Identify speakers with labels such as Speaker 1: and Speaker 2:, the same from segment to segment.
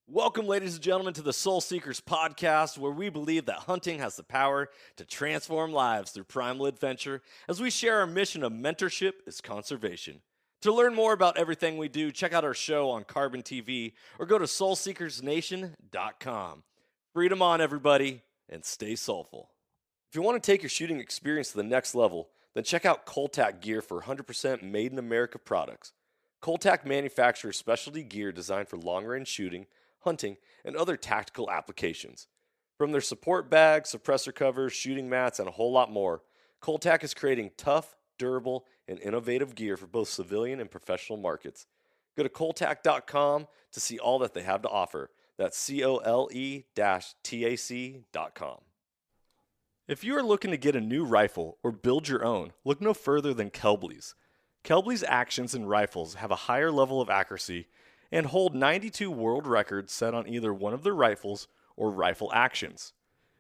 Speaker 1: Welcome, ladies and gentlemen, to the Soul Seekers Podcast, where we believe that hunting has the power to transform lives through primal adventure as we share our mission of mentorship is conservation. To learn more about everything we do, check out our show on Carbon TV or go to soulseekersnation.com. Freedom on, everybody, and stay soulful. If you want to take your shooting experience to the next level, then check out Coltac gear for 100% made in America products. Coltac manufactures specialty gear designed for long-range shooting, hunting, and other tactical applications. From their support bags, suppressor covers, shooting mats, and a whole lot more, Coltac is creating tough, durable, and innovative gear for both civilian and professional markets. Go to coltac.com to see all that they have to offer. That's cole-tac.com. If you are looking to get a new rifle or build your own, look no further than Kelbly'S. Kelbly'S actions and rifles have a higher level of accuracy and hold 92 world records set on either one of their rifles or rifle actions.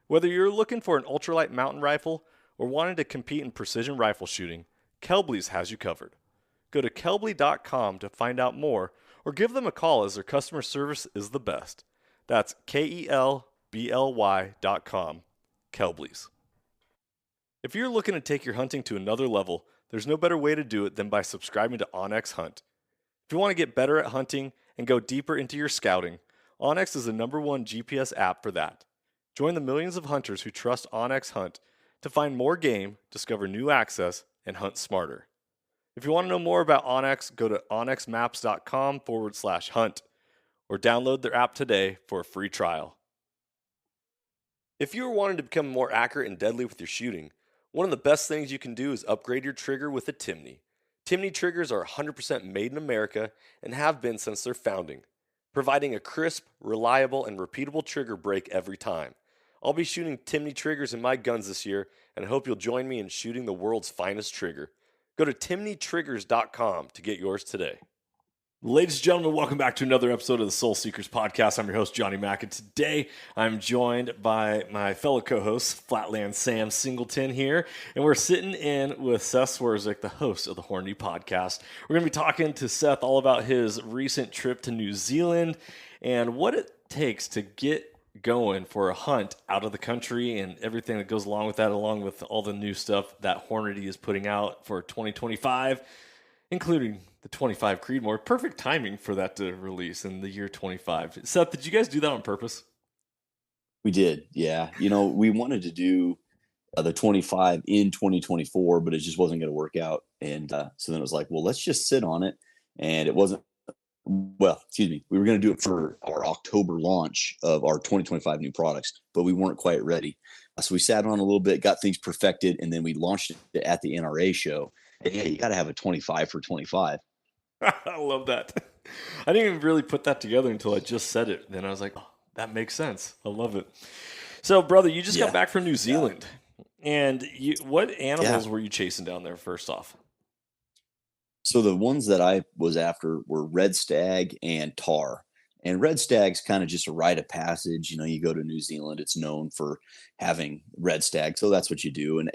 Speaker 1: Whether you're looking for an ultralight mountain rifle or wanting to compete in precision rifle shooting, Kelbly'S has you covered. Go to kelbly.com to find out more or give them a call as their customer service is the best. That's KELBLY.com. Kelbly'S. If you're looking to take your hunting to another level, there's no better way to do it than by subscribing to onX Hunt. If you want to get better at hunting and go deeper into your scouting, onX is the #1 GPS app for that. Join the millions of hunters who trust onX Hunt to find more game, discover new access, and hunt smarter. If you want to know more about onX, go to onxmaps.com/hunt or download their app today for a free trial. If you are wanting to become more accurate and deadly with your shooting, one of the best things you can do is upgrade your trigger with a Timney. Timney triggers are 100% made in America and have been since their founding, providing a crisp, reliable, and repeatable trigger break every time. I'll be shooting Timney triggers in my guns this year, and I hope you'll join me in shooting the world's finest trigger. Go to timneytriggers.com to get yours today. Ladies and gentlemen, welcome back to another episode of the Soul Seekers Podcast. I'm your host, Johnny Mack, and today I'm joined by my fellow co-host, Flatland Sam Singleton here, and we're sitting in with Seth Swerczek, the host of the Hornady Podcast. We're going to be talking to Seth all about his recent trip to New Zealand and what it takes to get going for a hunt out of the country and everything that goes along with that, along with all the new stuff that Hornady is putting out for 2025, including the 25 Creedmoor. Perfect timing for that to release in the year 25. Seth, did you guys do that on purpose?
Speaker 2: We did, yeah. We wanted to do the 25 in 2024, but it just wasn't going to work out. And so then it was like, well, let's just sit on it. And it wasn't, we were going to do it for our October launch of our 2025 new products, but we weren't quite ready. So we sat on a little bit, got things perfected, and then we launched it at the NRA show. And yeah, you got to have a 25 for 25.
Speaker 1: I love that. I didn't even really put that together until I just said it. Then I was like, oh, that makes sense. I love it. So, brother, you just got back from New Zealand. And what animals were you chasing down there, first off?
Speaker 2: So the ones that I was after were red stag and tar. And red stag's kind of just a rite of passage. You go to New Zealand, it's known for having red stag. So that's what you do. And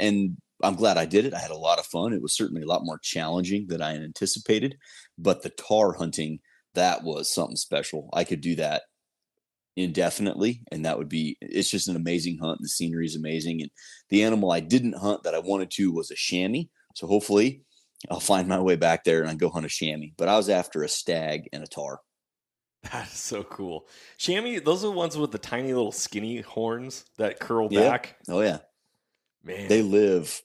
Speaker 2: I'm glad I did it. I had a lot of fun. It was certainly a lot more challenging than I had anticipated. But the tar hunting, that was something special. I could do that indefinitely, and it's just an amazing hunt. The scenery is amazing. And the animal I didn't hunt that I wanted to was a chamois. So hopefully I'll find my way back there and I go hunt a chamois. But I was after a stag and a tar.
Speaker 1: That is so cool. Chamois, those are the ones with the tiny little skinny horns that curl back.
Speaker 2: Oh, yeah.
Speaker 1: Man.
Speaker 2: They live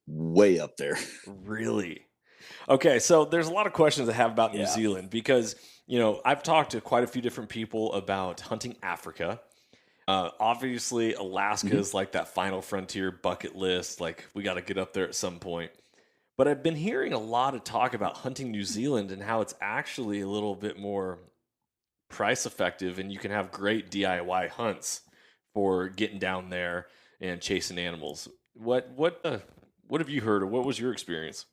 Speaker 2: way up there.
Speaker 1: Really? Okay, so there's a lot of questions I have about New Zealand because, I've talked to quite a few different people about hunting Africa. Obviously, Alaska is like that final frontier bucket list. Like, we got to get up there at some point. But I've been hearing a lot of talk about hunting New Zealand and how it's actually a little bit more price effective and you can have great DIY hunts for getting down there and chasing animals. What have you heard, or what was your experience?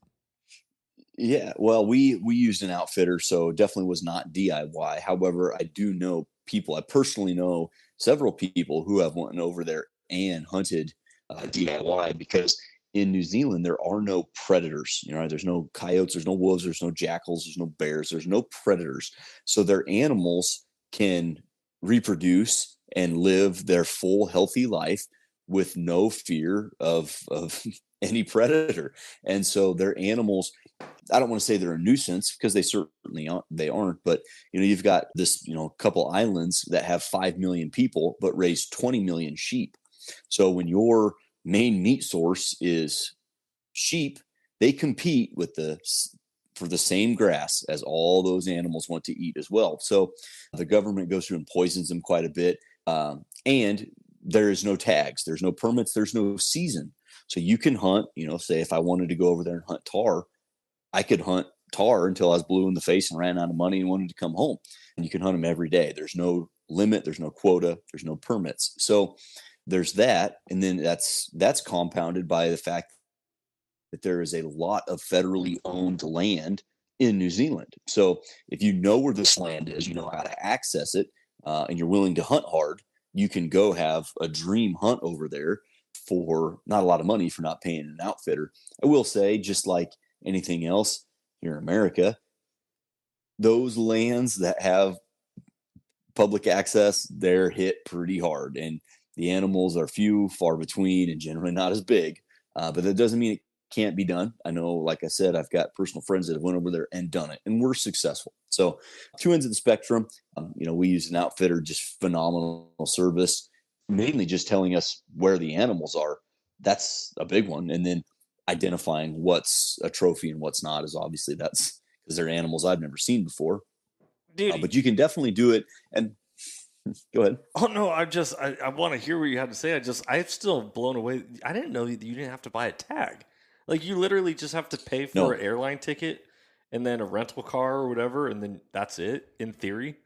Speaker 2: Yeah, well, we used an outfitter, so definitely was not DIY. However, I do know people. I personally know several people who have went over there and hunted DIY because in New Zealand there are no predators. There's no coyotes, there's no wolves, there's no jackals, there's no bears, there's no predators. So their animals can reproduce and live their full healthy life with no fear of any predator. And so they're animals. I don't want to say they're a nuisance, because they certainly aren't, but you've got this, couple islands that have 5 million people, but raise 20 million sheep. So when your main meat source is sheep, they compete for the same grass as all those animals want to eat as well. So the government goes through and poisons them quite a bit. And there is no tags, there's no permits, there's no season. So you can hunt, say if I wanted to go over there and hunt tar, I could hunt tar until I was blue in the face and ran out of money and wanted to come home. And you can hunt them every day. There's no limit, there's no quota, there's no permits. So there's that. And then that's compounded by the fact that there is a lot of federally owned land in New Zealand. So if you know where this land is, you know how to access it, and you're willing to hunt hard, you can go have a dream hunt over there for not a lot of money, for not paying an outfitter. I will say, just like anything else here in America, those lands that have public access, they're hit pretty hard, and the animals are few, far between, and generally not as big. But that doesn't mean it can't be done. I know, like I said, I've got personal friends that have went over there and done it, and we're successful. So two ends of the spectrum. We use an outfitter, just phenomenal service, mainly just telling us where the animals are. That's a big one. And then identifying what's a trophy and what's not is obviously, that's because they're animals I've never seen before.
Speaker 1: Dude,
Speaker 2: but you can definitely do it. And go ahead.
Speaker 1: Oh no, I want to hear what you had to say. I'm still blown away. I didn't know that you didn't have to buy a tag. Like, you literally just have to pay for an airline ticket and then a rental car or whatever, and then that's it, in theory.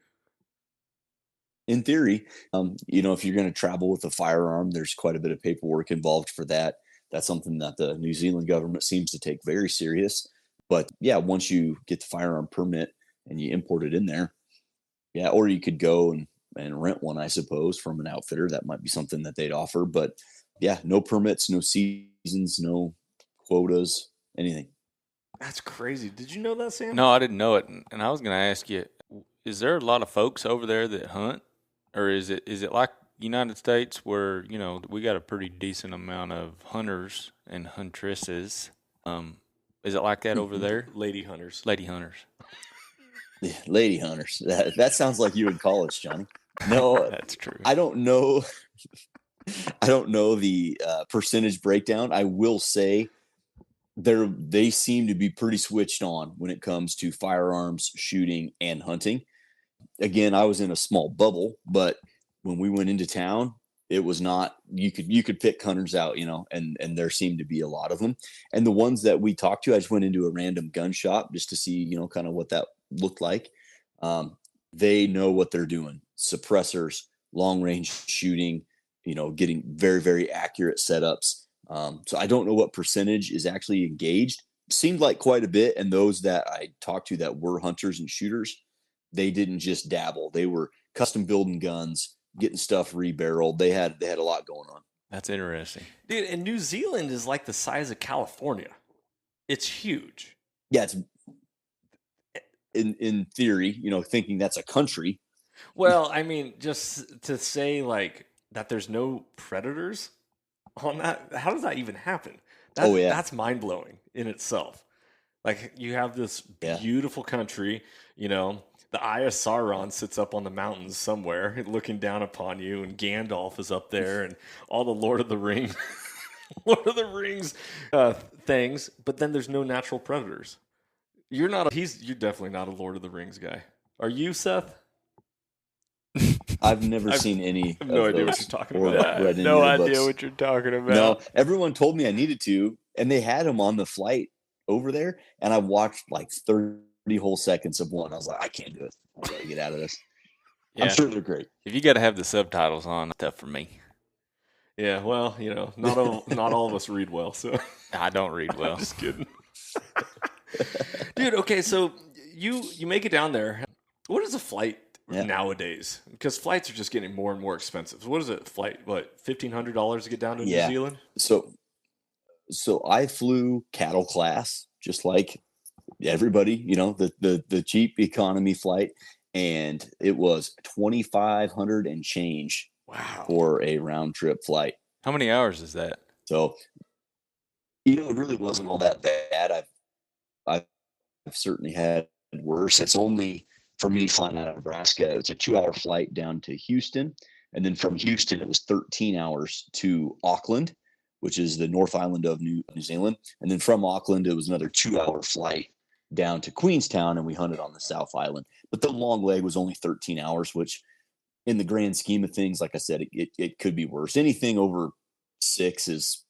Speaker 2: In theory, if you're going to travel with a firearm, there's quite a bit of paperwork involved for that. That's something that the New Zealand government seems to take very serious. But yeah, once you get the firearm permit and you import it in there, yeah, or you could go and rent one, I suppose, from an outfitter. That might be something that they'd offer. But yeah, no permits, no seasons, no quotas, anything.
Speaker 1: That's crazy. Did you know that, Sam?
Speaker 3: No, I didn't know it. And I was going to ask you, is there a lot of folks over there that hunt? Or is it like United States where, we got a pretty decent amount of hunters and huntresses? Is it like that over there?
Speaker 1: Lady hunters.
Speaker 3: Lady hunters.
Speaker 2: Yeah, lady hunters. That sounds like you in college, Johnny. No,
Speaker 3: that's true.
Speaker 2: I don't know. I don't know the percentage breakdown. I will say they seem to be pretty switched on when it comes to firearms, shooting, and hunting. Again, I was in a small bubble, but when we went into town, it was not, you could pick hunters out, and there seemed to be a lot of them. And the ones that we talked to, I just went into a random gun shop just to see, kind of what that looked like. They know what they're doing. Suppressors, long range shooting, getting very, very accurate setups. So I don't know what percentage is actually engaged. Seemed like quite a bit. And those that I talked to that were hunters and shooters, they didn't just dabble. They were custom building guns, getting stuff rebarreled. They had a lot going on.
Speaker 3: That's interesting.
Speaker 1: Dude, and New Zealand is like the size of California. It's huge.
Speaker 2: Yeah, it's in theory, thinking that's a country.
Speaker 1: Well, I mean, just to say like that there's no predators on that, how does that even happen? That's mind-blowing in itself. Like, you have this beautiful country, the Eye of Sauron sits up on the mountains somewhere looking down upon you, and Gandalf is up there, and all the Lord of the Rings things, but then there's no natural predators. You're definitely not a Lord of the Rings guy. Are you, Seth?
Speaker 2: I've never seen any.
Speaker 1: I have no idea what you're talking about.
Speaker 3: No idea what you're talking about.
Speaker 2: No, everyone told me I needed to, and they had them on the flight over there, and I watched like 30 whole seconds of one. I was like, I can't do it. I gotta get out of this. Yeah. I'm sure they're great.
Speaker 3: If you got to have the subtitles on, tough for me.
Speaker 1: Yeah, well, not all of us read well, so
Speaker 3: I don't read well.
Speaker 1: I'm just kidding. Dude, okay, so you make it down there. What is a flight nowadays? Because flights are just getting more and more expensive. What is a flight? What, $1,500 to get down to New Zealand?
Speaker 2: So I flew cattle class, just like everybody, the cheap economy flight. and it was 2,500 and change
Speaker 1: Wow.
Speaker 2: for a round trip flight.
Speaker 3: How many hours is that?
Speaker 2: So, it really wasn't all that bad. I've certainly had worse. It's only, for me, flying out of Nebraska, it's a 2-hour flight down to Houston. And then from Houston, it was 13 hours to Auckland, which is the North Island of New Zealand. And then from Auckland, it was another 2-hour flight down to Queenstown, and we hunted on the South Island. But the long leg was only 13 hours, which in the grand scheme of things, like I said, it could be worse. Anything over 6 is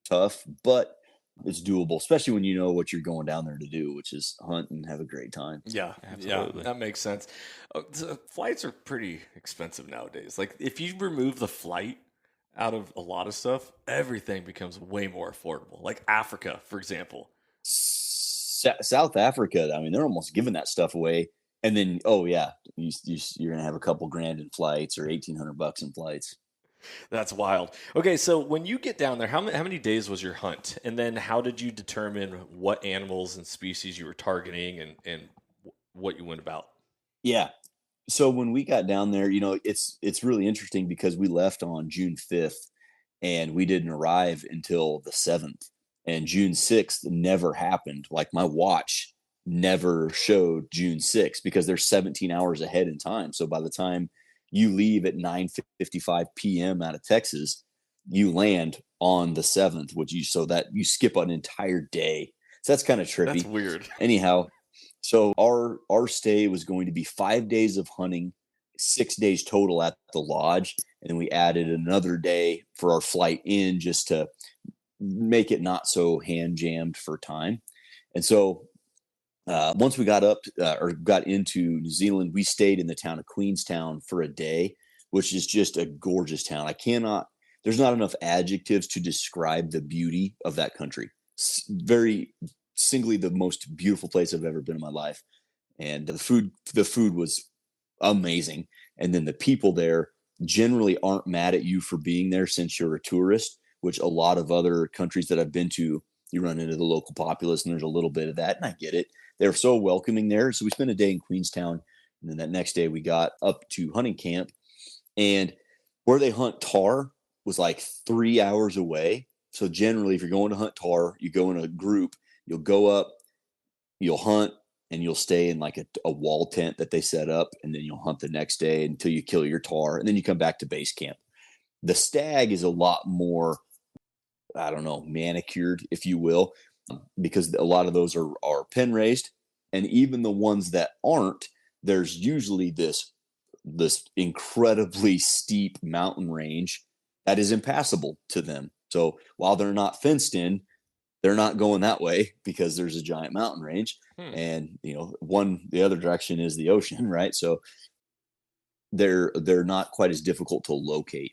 Speaker 2: tough, but it's doable, especially when you know what you're going down there to do, which is hunt and have a great time.
Speaker 1: Yeah,
Speaker 3: Absolutely.
Speaker 1: yeah, that makes sense. So flights are pretty expensive nowadays. Like if you remove the flight out of a lot of stuff, everything becomes way more affordable. Like Africa, for example.
Speaker 2: South Africa, I mean, they're almost giving that stuff away. And then, oh yeah, you're gonna have a couple grand in flights or $1,800 in flights.
Speaker 1: That's wild. Okay, so when you get down there, how many days was your hunt? And then how did you determine what animals and species you were targeting and what you went about?
Speaker 2: Yeah. So when we got down there, it's really interesting because we left on June 5th and we didn't arrive until the 7th. And June 6th never happened. Like my watch never showed June 6th because they're 17 hours ahead in time. So by the time you leave at 9:55 p.m. out of Texas, you land on the 7th, so that you skip an entire day. So that's kind of trippy.
Speaker 1: That's weird.
Speaker 2: Anyhow, so our stay was going to be 5 days of hunting, 6 days total at the lodge, and then we added another day for our flight in just to make it not so hand jammed for time. And so once we got got into New Zealand, we stayed in the town of Queenstown for a day, which is just a gorgeous town. There's not enough adjectives to describe the beauty of that country. Very singly the most beautiful place I've ever been in my life. And the food was amazing. And then the people there generally aren't mad at you for being there since you're a tourist, which a lot of other countries that I've been to, you run into the local populace and there's a little bit of that. And I get it. They're so welcoming there. So we spent a day in Queenstown. And then that next day we got up to hunting camp, and where they hunt tahr was like 3 hours away. So generally, if you're going to hunt tahr, you go in a group, you'll go up, you'll hunt, and you'll stay in like a wall tent that they set up. And then you'll hunt the next day until you kill your tahr. And then you come back to base camp. The stag is a lot more, I don't know, manicured, if you will, because a lot of those are pen raised. And even the ones that aren't, there's usually this incredibly steep mountain range that is impassable to them. So while they're not fenced in, they're not going that way because there's a giant mountain range. And, the other direction is the ocean, right? So they're not quite as difficult to locate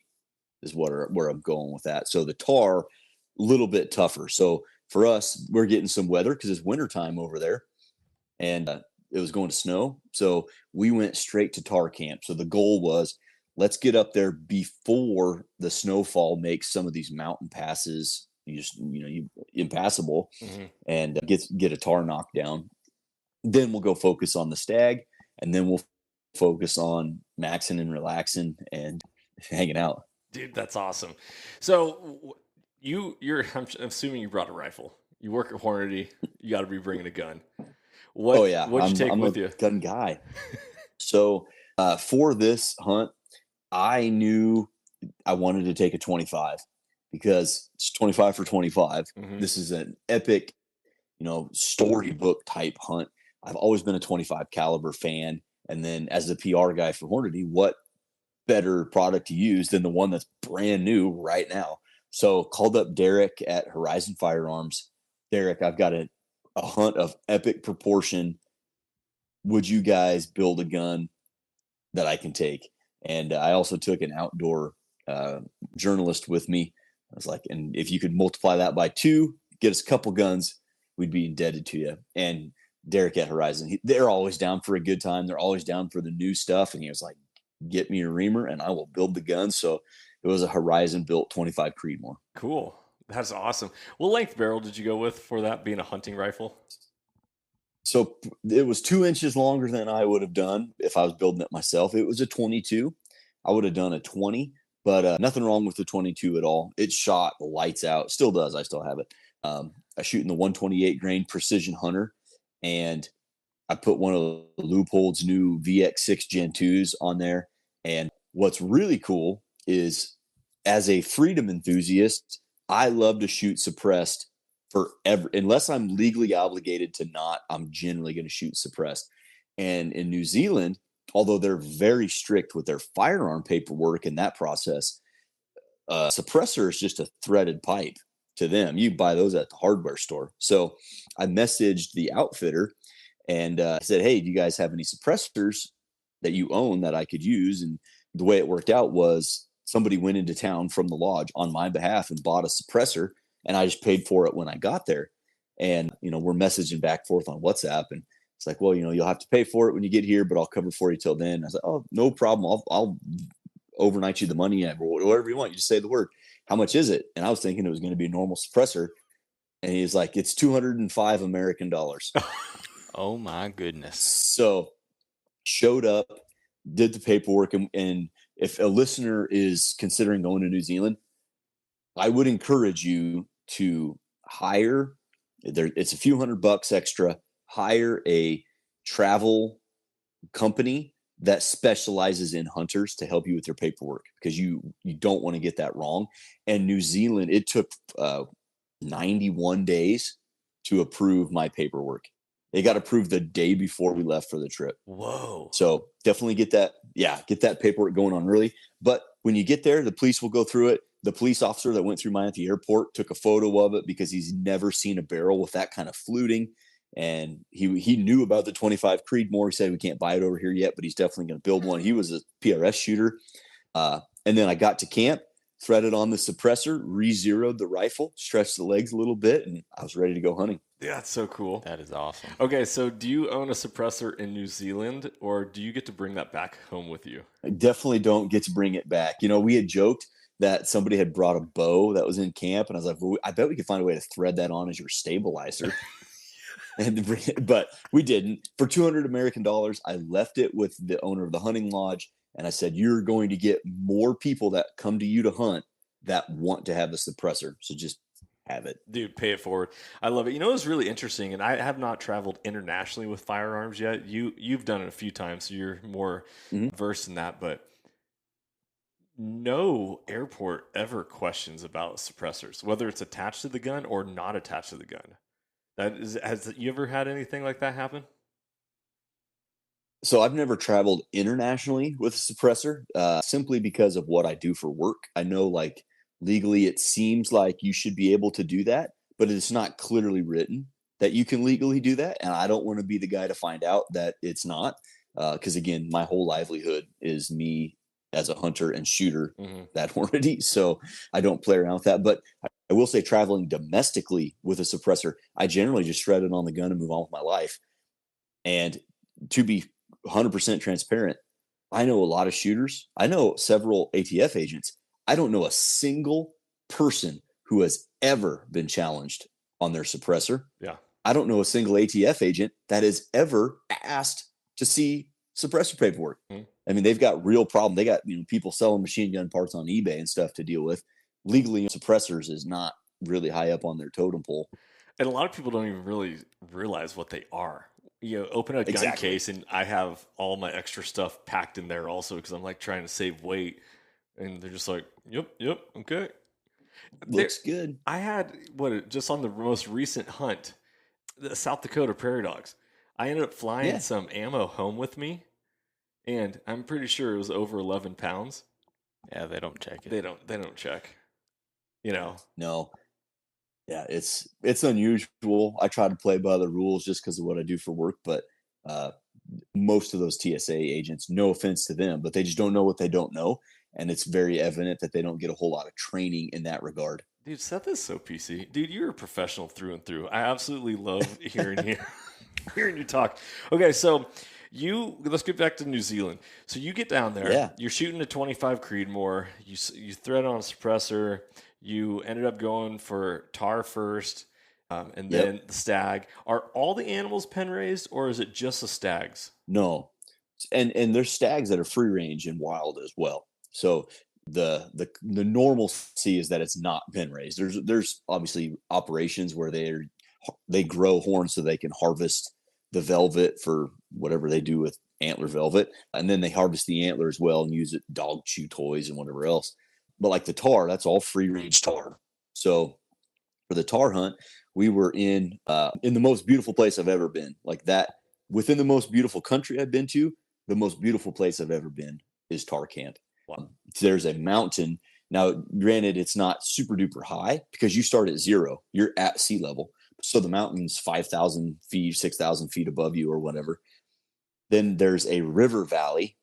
Speaker 2: is where I'm going with that. So the tahr, a little bit tougher. So for us, we're getting some weather because it's wintertime over there, and it was going to snow. So we went straight to tahr camp. So the goal was, let's get up there before the snowfall makes some of these mountain passes impassable, and get a tahr knocked down. Then we'll go focus on the stag, and then we'll focus on maxing and relaxing and hanging out.
Speaker 1: Dude, that's awesome. So I'm assuming you brought a rifle. You work at Hornady. You got to be bringing a gun. What'd you take with you?
Speaker 2: Gun guy. So for this hunt, I knew I wanted to take a 25 because it's 25 for 25. This is an epic, storybook type hunt. I've always been a 25 caliber fan. And then as the PR guy for Hornady, what better product to use than the one that's brand new right now? So called up Derek at Horizon Firearms. Derek, I've got a hunt of epic proportion. Would you guys build a gun that I can take? And I also took an outdoor journalist with me. I was like, and if you could multiply that by 2, get us a couple guns, we'd be indebted to you. And Derek at Horizon, they're always down for a good time. They're always down for the new stuff. And he was like, get me a reamer and I will build the gun. So it was a Horizon built 25 Creedmoor.
Speaker 1: Cool. That's awesome. What length barrel did you go with for that being a hunting rifle?
Speaker 2: So it was 2 inches longer than I would have done if I was building it myself. It was a 22. I would have done a 20, but nothing wrong with the 22 at all. It shot lights out. Still does. I still have it. I shoot in the 128 grain Precision Hunter, and I put one of Leupold's new VX6 Gen 2s on there. And what's really cool is, as a freedom enthusiast, I love to shoot suppressed forever. Unless I'm legally obligated to not, I'm generally going to shoot suppressed. And in New Zealand, although they're very strict with their firearm paperwork and that process, suppressor is just a threaded pipe to them. You buy those at the hardware store. So I messaged the outfitter and said, hey, do you guys have any suppressors that you own that I could use? And the way it worked out was somebody went into town from the lodge on my behalf and bought a suppressor, and I just paid for it when I got there. And, we're messaging back and forth on WhatsApp, and it's like, well, you'll have to pay for it when you get here, but I'll cover for you till then. I was like, oh, no problem. I'll overnight you the money, whatever you want. You just say the word. How much is it? And I was thinking it was going to be a normal suppressor. And he's like, it's $205 American dollars.
Speaker 3: Oh my goodness.
Speaker 2: So showed up, did the paperwork. And if a listener is considering going to New Zealand, I would encourage you to hire, it's a few $100 extra, hire a travel company that specializes in hunters to help you with your paperwork, because you don't want to get that wrong. And New Zealand, it took 91 days to approve my paperwork. They got approved the day before we left for the trip.
Speaker 1: Whoa.
Speaker 2: So definitely get that paperwork going on early. But when you get there, the police will go through it. The police officer that went through mine at the airport took a photo of it because he's never seen a barrel with that kind of fluting. And he knew about the 25 Creedmoor. He said we can't buy it over here yet, but he's definitely going to build one. He was a PRS shooter. And then I got to camp, threaded on the suppressor, re-zeroed the rifle, stretched the legs a little bit, and I was ready to go hunting.
Speaker 1: Yeah, that's so cool.
Speaker 3: That is awesome.
Speaker 1: Okay, so do you own a suppressor in New Zealand, or do you get to bring that back home with you?
Speaker 2: I definitely don't get to bring it back. We had joked that somebody had brought a bow that was in camp, and I was like, well, I bet we could find a way to thread that on as your stabilizer. But we didn't. For $200 American dollars, I left it with the owner of the hunting lodge, and I said, you're going to get more people that come to you to hunt that want to have the suppressor. So just have it.
Speaker 1: Dude, pay it forward. I love it. It's really interesting, and I have not traveled internationally with firearms yet. You've done it a few times, so you're more versed in that, but no airport ever questions about suppressors, whether it's attached to the gun or not attached to the gun. Has you ever had anything like that happen?
Speaker 2: So I've never traveled internationally with a suppressor, simply because of what I do for work. I know, like, legally it seems like you should be able to do that, but it's not clearly written that you can legally do that. And I don't want to be the guy to find out that it's not, because again, my whole livelihood is me as a hunter and shooter, that Hornady. So I don't play around with that. But I will say, traveling domestically with a suppressor, I generally just shred it on the gun and move on with my life. And to be 100% transparent, I know a lot of shooters. I know several ATF agents. I don't know a single person who has ever been challenged on their suppressor.
Speaker 1: Yeah.
Speaker 2: I don't know a single ATF agent that has ever asked to see suppressor paperwork. I mean, they've got real problem. They got people selling machine gun parts on eBay and stuff to deal with. Legally, suppressors is not really high up on their totem pole.
Speaker 1: And a lot of people don't even really realize what they are. Open a gun case, and I have all my extra stuff packed in there also, because I'm like trying to save weight. And they're just like, yep, okay.
Speaker 2: Looks good.
Speaker 1: I had, just on the most recent hunt, the South Dakota prairie dogs, I ended up flying some ammo home with me, and I'm pretty sure it was over 11 pounds.
Speaker 3: Yeah, they don't check it.
Speaker 1: They don't check.
Speaker 2: No. Yeah, it's unusual. I try to play by the rules just because of what I do for work, but most of those TSA agents, no offense to them, but they just don't know what they don't know. And it's very evident that they don't get a whole lot of training in that regard.
Speaker 1: Dude, Seth is so PC. Dude, you're a professional through and through. I absolutely love hearing you talk. Okay, so let's get back to New Zealand. So you get down there.
Speaker 2: Yeah.
Speaker 1: You're shooting a 25 Creedmoor. You thread on a suppressor. You ended up going for tar first. and then the stag. Are all the animals pen raised, or is it just the stags?
Speaker 2: No, and there's stags that are free range and wild as well. So the normalcy is that it's not pen raised. There's obviously operations where they grow horns so they can harvest the velvet for whatever they do with antler velvet, and then they harvest the antler as well and use it dog chew toys and whatever else. But like the tar, that's all free range tar. So for the tar hunt, we were in the most beautiful place I've ever been. Like that, within the most beautiful country I've been to, the most beautiful place I've ever been is Tar Camp.
Speaker 1: Wow.
Speaker 2: There's a mountain. Now, granted, it's not super duper high because you start at 0. You're at sea level. So the mountain's 5,000 feet, 6,000 feet above you or whatever. Then there's a river valley.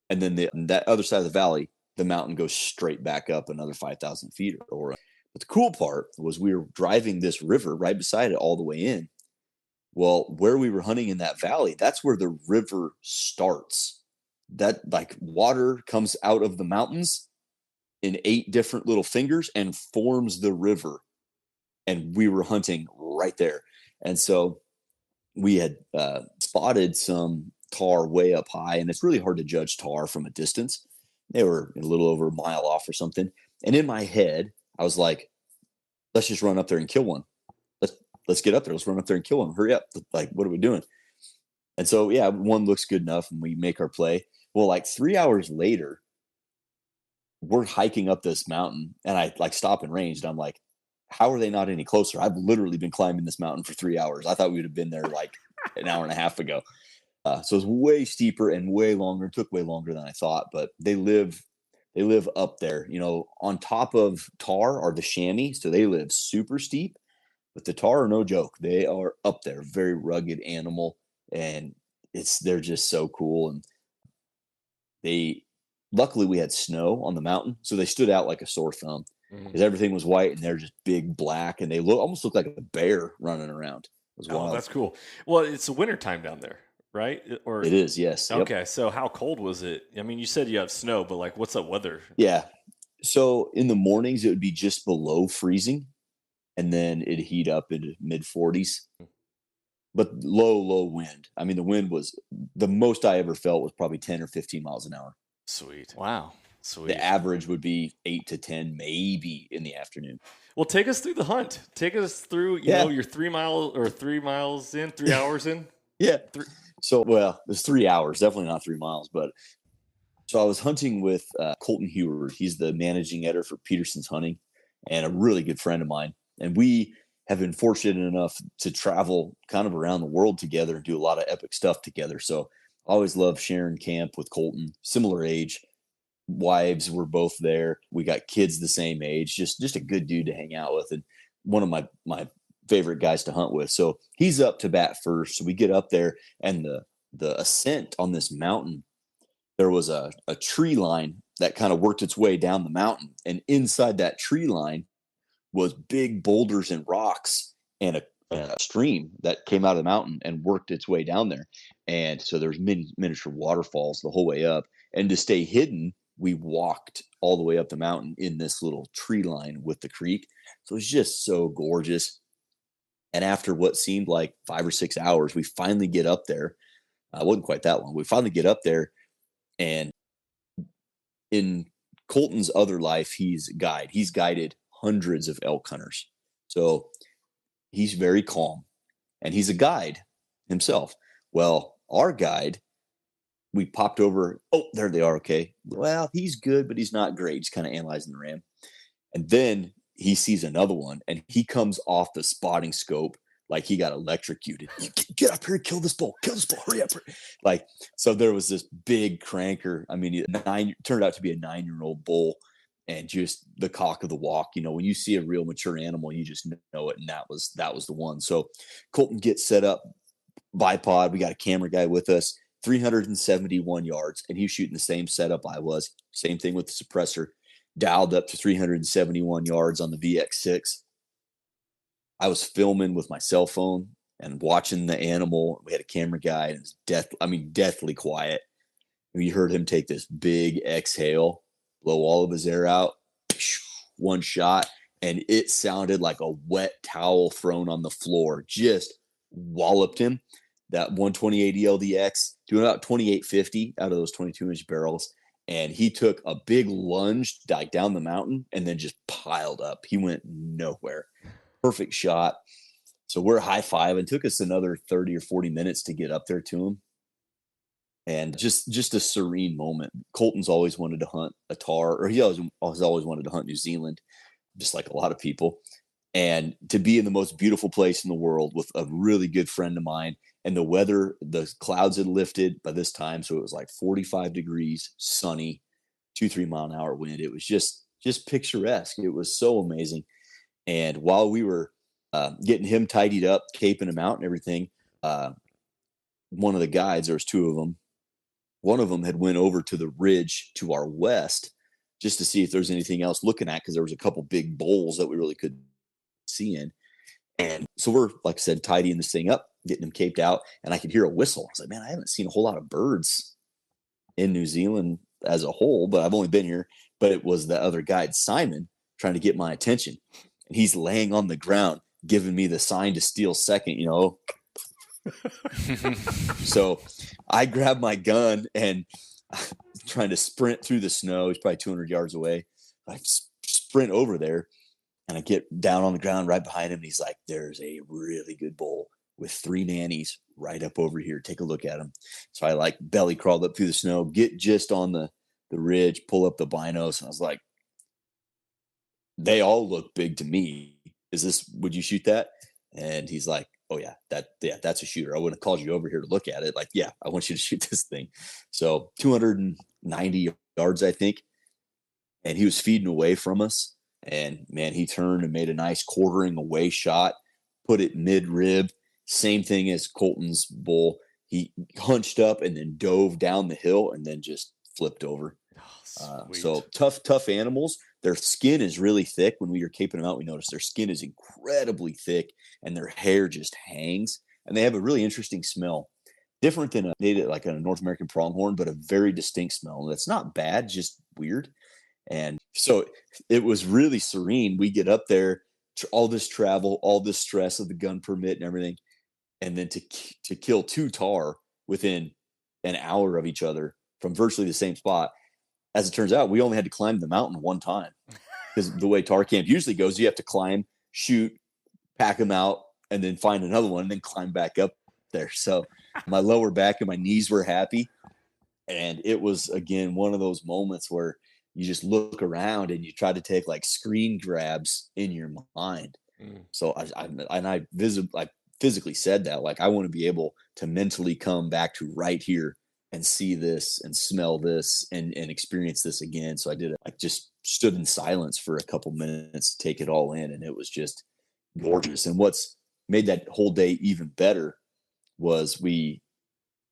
Speaker 2: And then that other side of the valley, the mountain goes straight back up another 5,000 feet or. But the cool part was we were driving this river right beside it all the way in. Well, where we were hunting in that valley, that's where the river starts. That like water comes out of the mountains in 8 different little fingers and forms the river. And we were hunting right there. And so we had spotted some tar way up high, and it's really hard to judge tar from a distance. They were a little over a mile off or something. And in my head, I was like, let's just run up there and kill one. Let's get up there. Let's run up there and kill one. Hurry up. Like, what are we doing? And so, yeah, one looks good enough and we make our play. Well, like 3 hours later, we're hiking up this mountain and I like stop and range. And I'm like, how are they not any closer? I've literally been climbing this mountain for 3 hours. I thought we would have been there like an hour and a half ago. So it's way steeper and way longer. It took way longer than I thought, but they live up there, on top of tar are the chamois. So they live super steep, but the tar are no joke. They are up there, very rugged animal. And they're just so cool. And luckily we had snow on the mountain. So they stood out like a sore thumb because everything was white and they're just big black. And they almost look like a bear running around. It was wild.
Speaker 1: Oh, that's cool. Well, it's the wintertime down there, right? Or
Speaker 2: it is, yes.
Speaker 1: Okay, yep. So how cold was it? I mean, you said you have snow, but like, what's the weather?
Speaker 2: Yeah. So in the mornings, it would be just below freezing, and then it'd heat up into mid 40s, but low wind. I mean, the wind was the most I ever felt was probably 10 or 15 miles an hour.
Speaker 1: Sweet.
Speaker 3: Wow.
Speaker 1: Sweet.
Speaker 2: The average would be 8 to 10, maybe in the afternoon.
Speaker 1: Well, take us through the hunt. Take us through, your 3 miles in, 3 hours in.
Speaker 2: Yeah. So, well, it's 3 hours, definitely not 3 miles. But so I was hunting with Colton Heward. He's the managing editor for Peterson's Hunting and a really good friend of mine. And we have been fortunate enough to travel kind of around the world together and do a lot of epic stuff together. So I always love sharing camp with Colton, similar age. Wives were both there. We got kids the same age, just a good dude to hang out with. And one of my favorite guys to hunt with. So he's up to bat first. So we get up there and the ascent on this mountain, there was a tree line that kind of worked its way down the mountain. And inside that tree line was big boulders and rocks and a stream that came out of the mountain and worked its way down there. And so there's miniature waterfalls the whole way up. And to stay hidden, we walked all the way up the mountain in this little tree line with the creek. So it's just so gorgeous. And after what seemed like 5 or 6 hours, we finally get up there. It wasn't quite that long. We finally get up there, and in Colton's other life, he's a guide. He's guided hundreds of elk hunters. So he's very calm, and he's a guide himself. Well, our guide, we popped over. Oh, there they are. Okay. Well, he's good, but he's not great. He's kind of analyzing the ram. And then he sees another one, and he comes off the spotting scope like he got electrocuted. Get up here, kill this bull, hurry up. Like, so there was this big cranker. I mean, turned out to be a 9-year-old bull, and just the cock of the walk. When you see a real mature animal, you just know it. And that was the one. So Colton gets set up bipod. We got a camera guy with us, 371 yards, and he's shooting the same setup I was. Same thing with the suppressor, dialed up to 371 yards on the VX6. I was filming with my cell phone and watching the animal. We had a camera guy, and it was deathly quiet. And you heard him take this big exhale, blow all of his air out, one shot, and it sounded like a wet towel thrown on the floor. Just walloped him. That 128 ELDX doing about 2850 out of those 22-inch barrels. And he took a big lunge like down the mountain and then just piled up. He went nowhere. Perfect shot. So we're high-fiving. Took us another 30 or 40 minutes to get up there to him. And just a serene moment. Colton's always wanted to hunt a tahr, or he always wanted to hunt New Zealand, just like a lot of people. And to be in the most beautiful place in the world with a really good friend of mine, and the weather, the clouds had lifted by this time. So it was like 45 degrees, sunny, 2-3 mile an hour wind. It was just picturesque. It was so amazing. And while we were getting him tidied up, caping him out and everything, one of the guides, there was two of them. One of them had went over to the ridge to our west just to see if there's anything else looking at, because there was a couple big bowls that we really couldn't see in. And so we're, like I said, tidying this thing up, getting him caped out, and I could hear a whistle. I was like, man, I haven't seen a whole lot of birds in New Zealand as a whole, but I've only been here. But it was the other guide, Simon, trying to get my attention. And he's laying on the ground, giving me the sign to steal second, So I grabbed my gun and trying to sprint through the snow. He's probably 200 yards away. I sprint over there and I get down on the ground right behind him. And he's like, there's a really good bull with 3 nannies right up over here. Take a look at him. So I like belly crawled up through the snow, get just on the ridge, pull up the binos. And I was like, they all look big to me. Would you shoot that? And he's like, oh yeah, that's a shooter. I wouldn't have called you over here to look at it. Like, yeah, I want you to shoot this thing. So 290 yards, I think. And he was feeding away from us. And man, he turned and made a nice quartering away shot, put it mid-rib. Same thing as Colton's bull. He hunched up and then dove down the hill and then just flipped over. So tough animals. Their skin is really thick. When we were caping them out, we noticed their skin is incredibly thick and their hair just hangs. And they have a really interesting smell, different than like a North American pronghorn, but a very distinct smell. That's not bad, just weird. And so it was really serene. We get up there, all this travel, all this stress of the gun permit and everything, and then to kill 2 tahr within an hour of each other from virtually the same spot. As it turns out, we only had to climb the mountain one time, because the way tahr camp usually goes, you have to climb, shoot, pack them out, and then find another one and then climb back up there. So my lower back and my knees were happy. And it was, again, one of those moments where you just look around and you try to take like screen grabs in your mind. So I physically said that, like, I want to be able to mentally come back to right here and see this and smell this and experience this again. So I did it. I just stood in silence for a couple minutes to take it all in. And it was just gorgeous. And what's made that whole day even better was we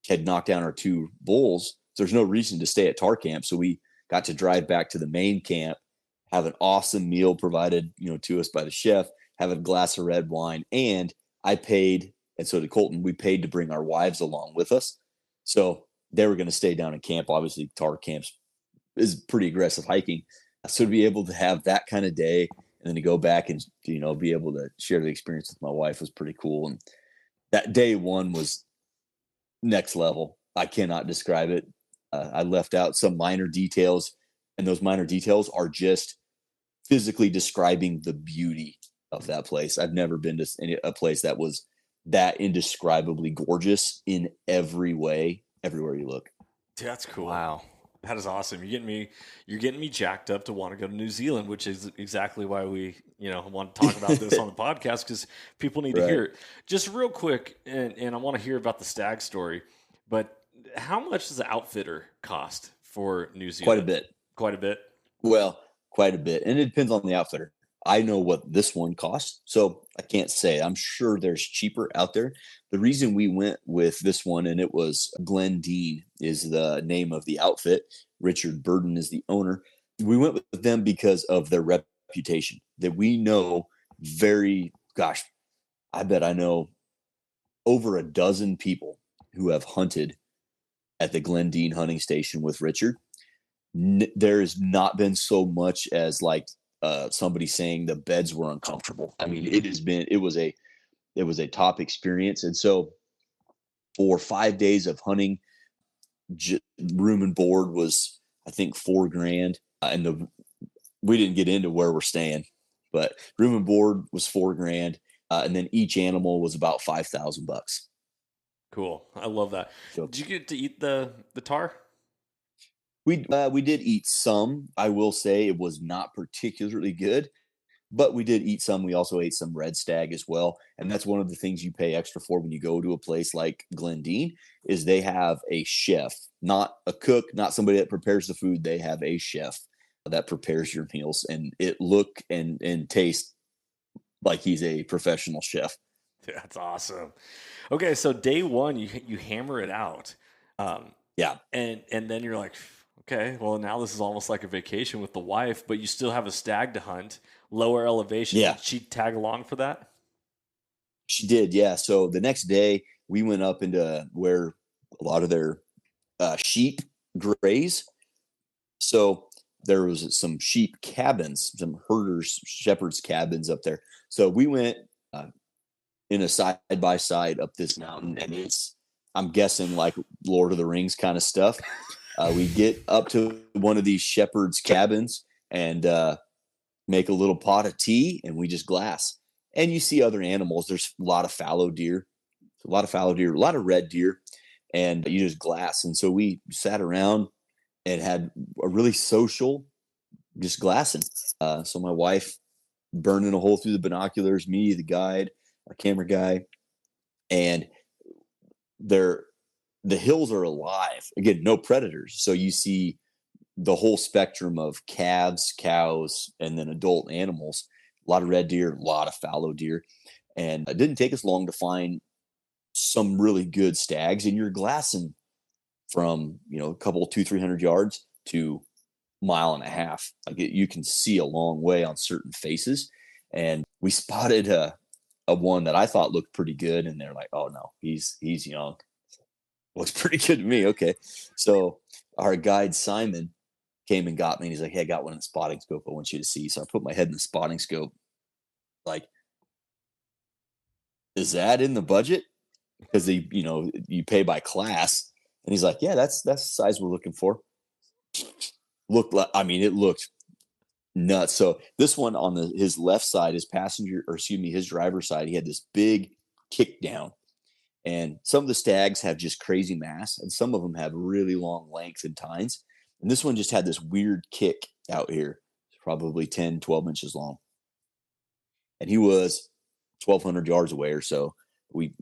Speaker 2: had knocked down our 2 bulls. So there's no reason to stay at tahr camp. So we got to drive back to the main camp, have an awesome meal provided, to us by the chef, have a glass of red wine. And I paid, and so did Colton, we paid to bring our wives along with us. So they were going to stay down in camp. Obviously, tahr camps is pretty aggressive hiking. So to be able to have that kind of day and then to go back and, be able to share the experience with my wife was pretty cool. And that day one was next level. I cannot describe it. I left out some minor details, and those minor details are just physically describing the beauty of that place. I've never been to a place that was that indescribably gorgeous in every way, everywhere you look.
Speaker 1: That's cool.
Speaker 3: Wow.
Speaker 1: That is awesome. You're getting me jacked up to want to go to New Zealand, which is exactly why we, want to talk about this on the podcast, because people need to hear it. Just real quick, and I want to hear about the Stag story, but how much does the outfitter cost for New Zealand?
Speaker 2: Quite a bit.
Speaker 1: Well,
Speaker 2: quite a bit. And it depends on the outfitter. I know what this one costs, so I can't say. I'm sure there's cheaper out there. The reason we went with this one, and it was Glenn Dean is the name of the outfit. Richard Burden is the owner. We went with them because of their reputation, that we know I bet I know over a dozen people who have hunted at the Glenn Dean hunting station with Richard. There has not been so much as like somebody saying the beds were uncomfortable. I mean, it was a top experience. And so for 5 days of hunting, room and board was, I think, $4,000. And we didn't get into where we're staying, but room and board was $4,000. And then each animal was about $5,000.
Speaker 1: Cool. I love that.
Speaker 2: So,
Speaker 1: did you get to eat the tar?
Speaker 2: we did eat some. I will say it was not particularly good, but we did eat some. We also ate some red stag as well. And that's one of the things you pay extra for when you go to a place like Glendine is they have a chef, not a cook, not somebody that prepares the food. They have a chef that prepares your meals, and it look and taste like he's a professional chef.
Speaker 1: That's awesome. Okay, so day one, you hammer it out.
Speaker 2: Yeah.
Speaker 1: And then you're like, okay, well, now this is almost like a vacation with the wife, but you still have a stag to hunt, lower elevation.
Speaker 2: Yeah.
Speaker 1: Did she tag along for that?
Speaker 2: She did, yeah. So the next day, we went up into where a lot of their sheep graze. So there was some sheep cabins, some herders, shepherds cabins up there. So we went in a side by side up this mountain, and I'm guessing like Lord of the Rings kind of stuff. We get up to one of these shepherds cabins and make a little pot of tea, and we just glass. And you see other animals. There's a lot of fallow deer, a lot of red deer, and you just glass. And so we sat around and had a really social, just glassing. So my wife burning a hole through the binoculars, me, the guide, our camera guy, and the hills are alive. Again, no predators. So you see the whole spectrum of calves, cows, and then adult animals. A lot of red deer, a lot of fallow deer. And it didn't take us long to find some really good stags. And you're glassing from, a couple, 200-300 yards to mile and a half. Like you can see a long way on certain faces. And we spotted a one that I thought looked pretty good. And they're like, oh no, he's young. Looks pretty good to me. Okay. So our guide, Simon, came and got me. And he's like, hey, I got one in the spotting scope I want you to see. So I put my head in the spotting scope. Like, is that in the budget? Because you pay by class. And he's like, yeah, that's the size we're looking for. It looked nuts. So this one on his left side, his driver's side, he had this big kick down. And some of the stags have just crazy mass, and some of them have really long length and tines. And this one just had this weird kick out here, probably 10, 12 inches long. And he was 1,200 yards away or so. We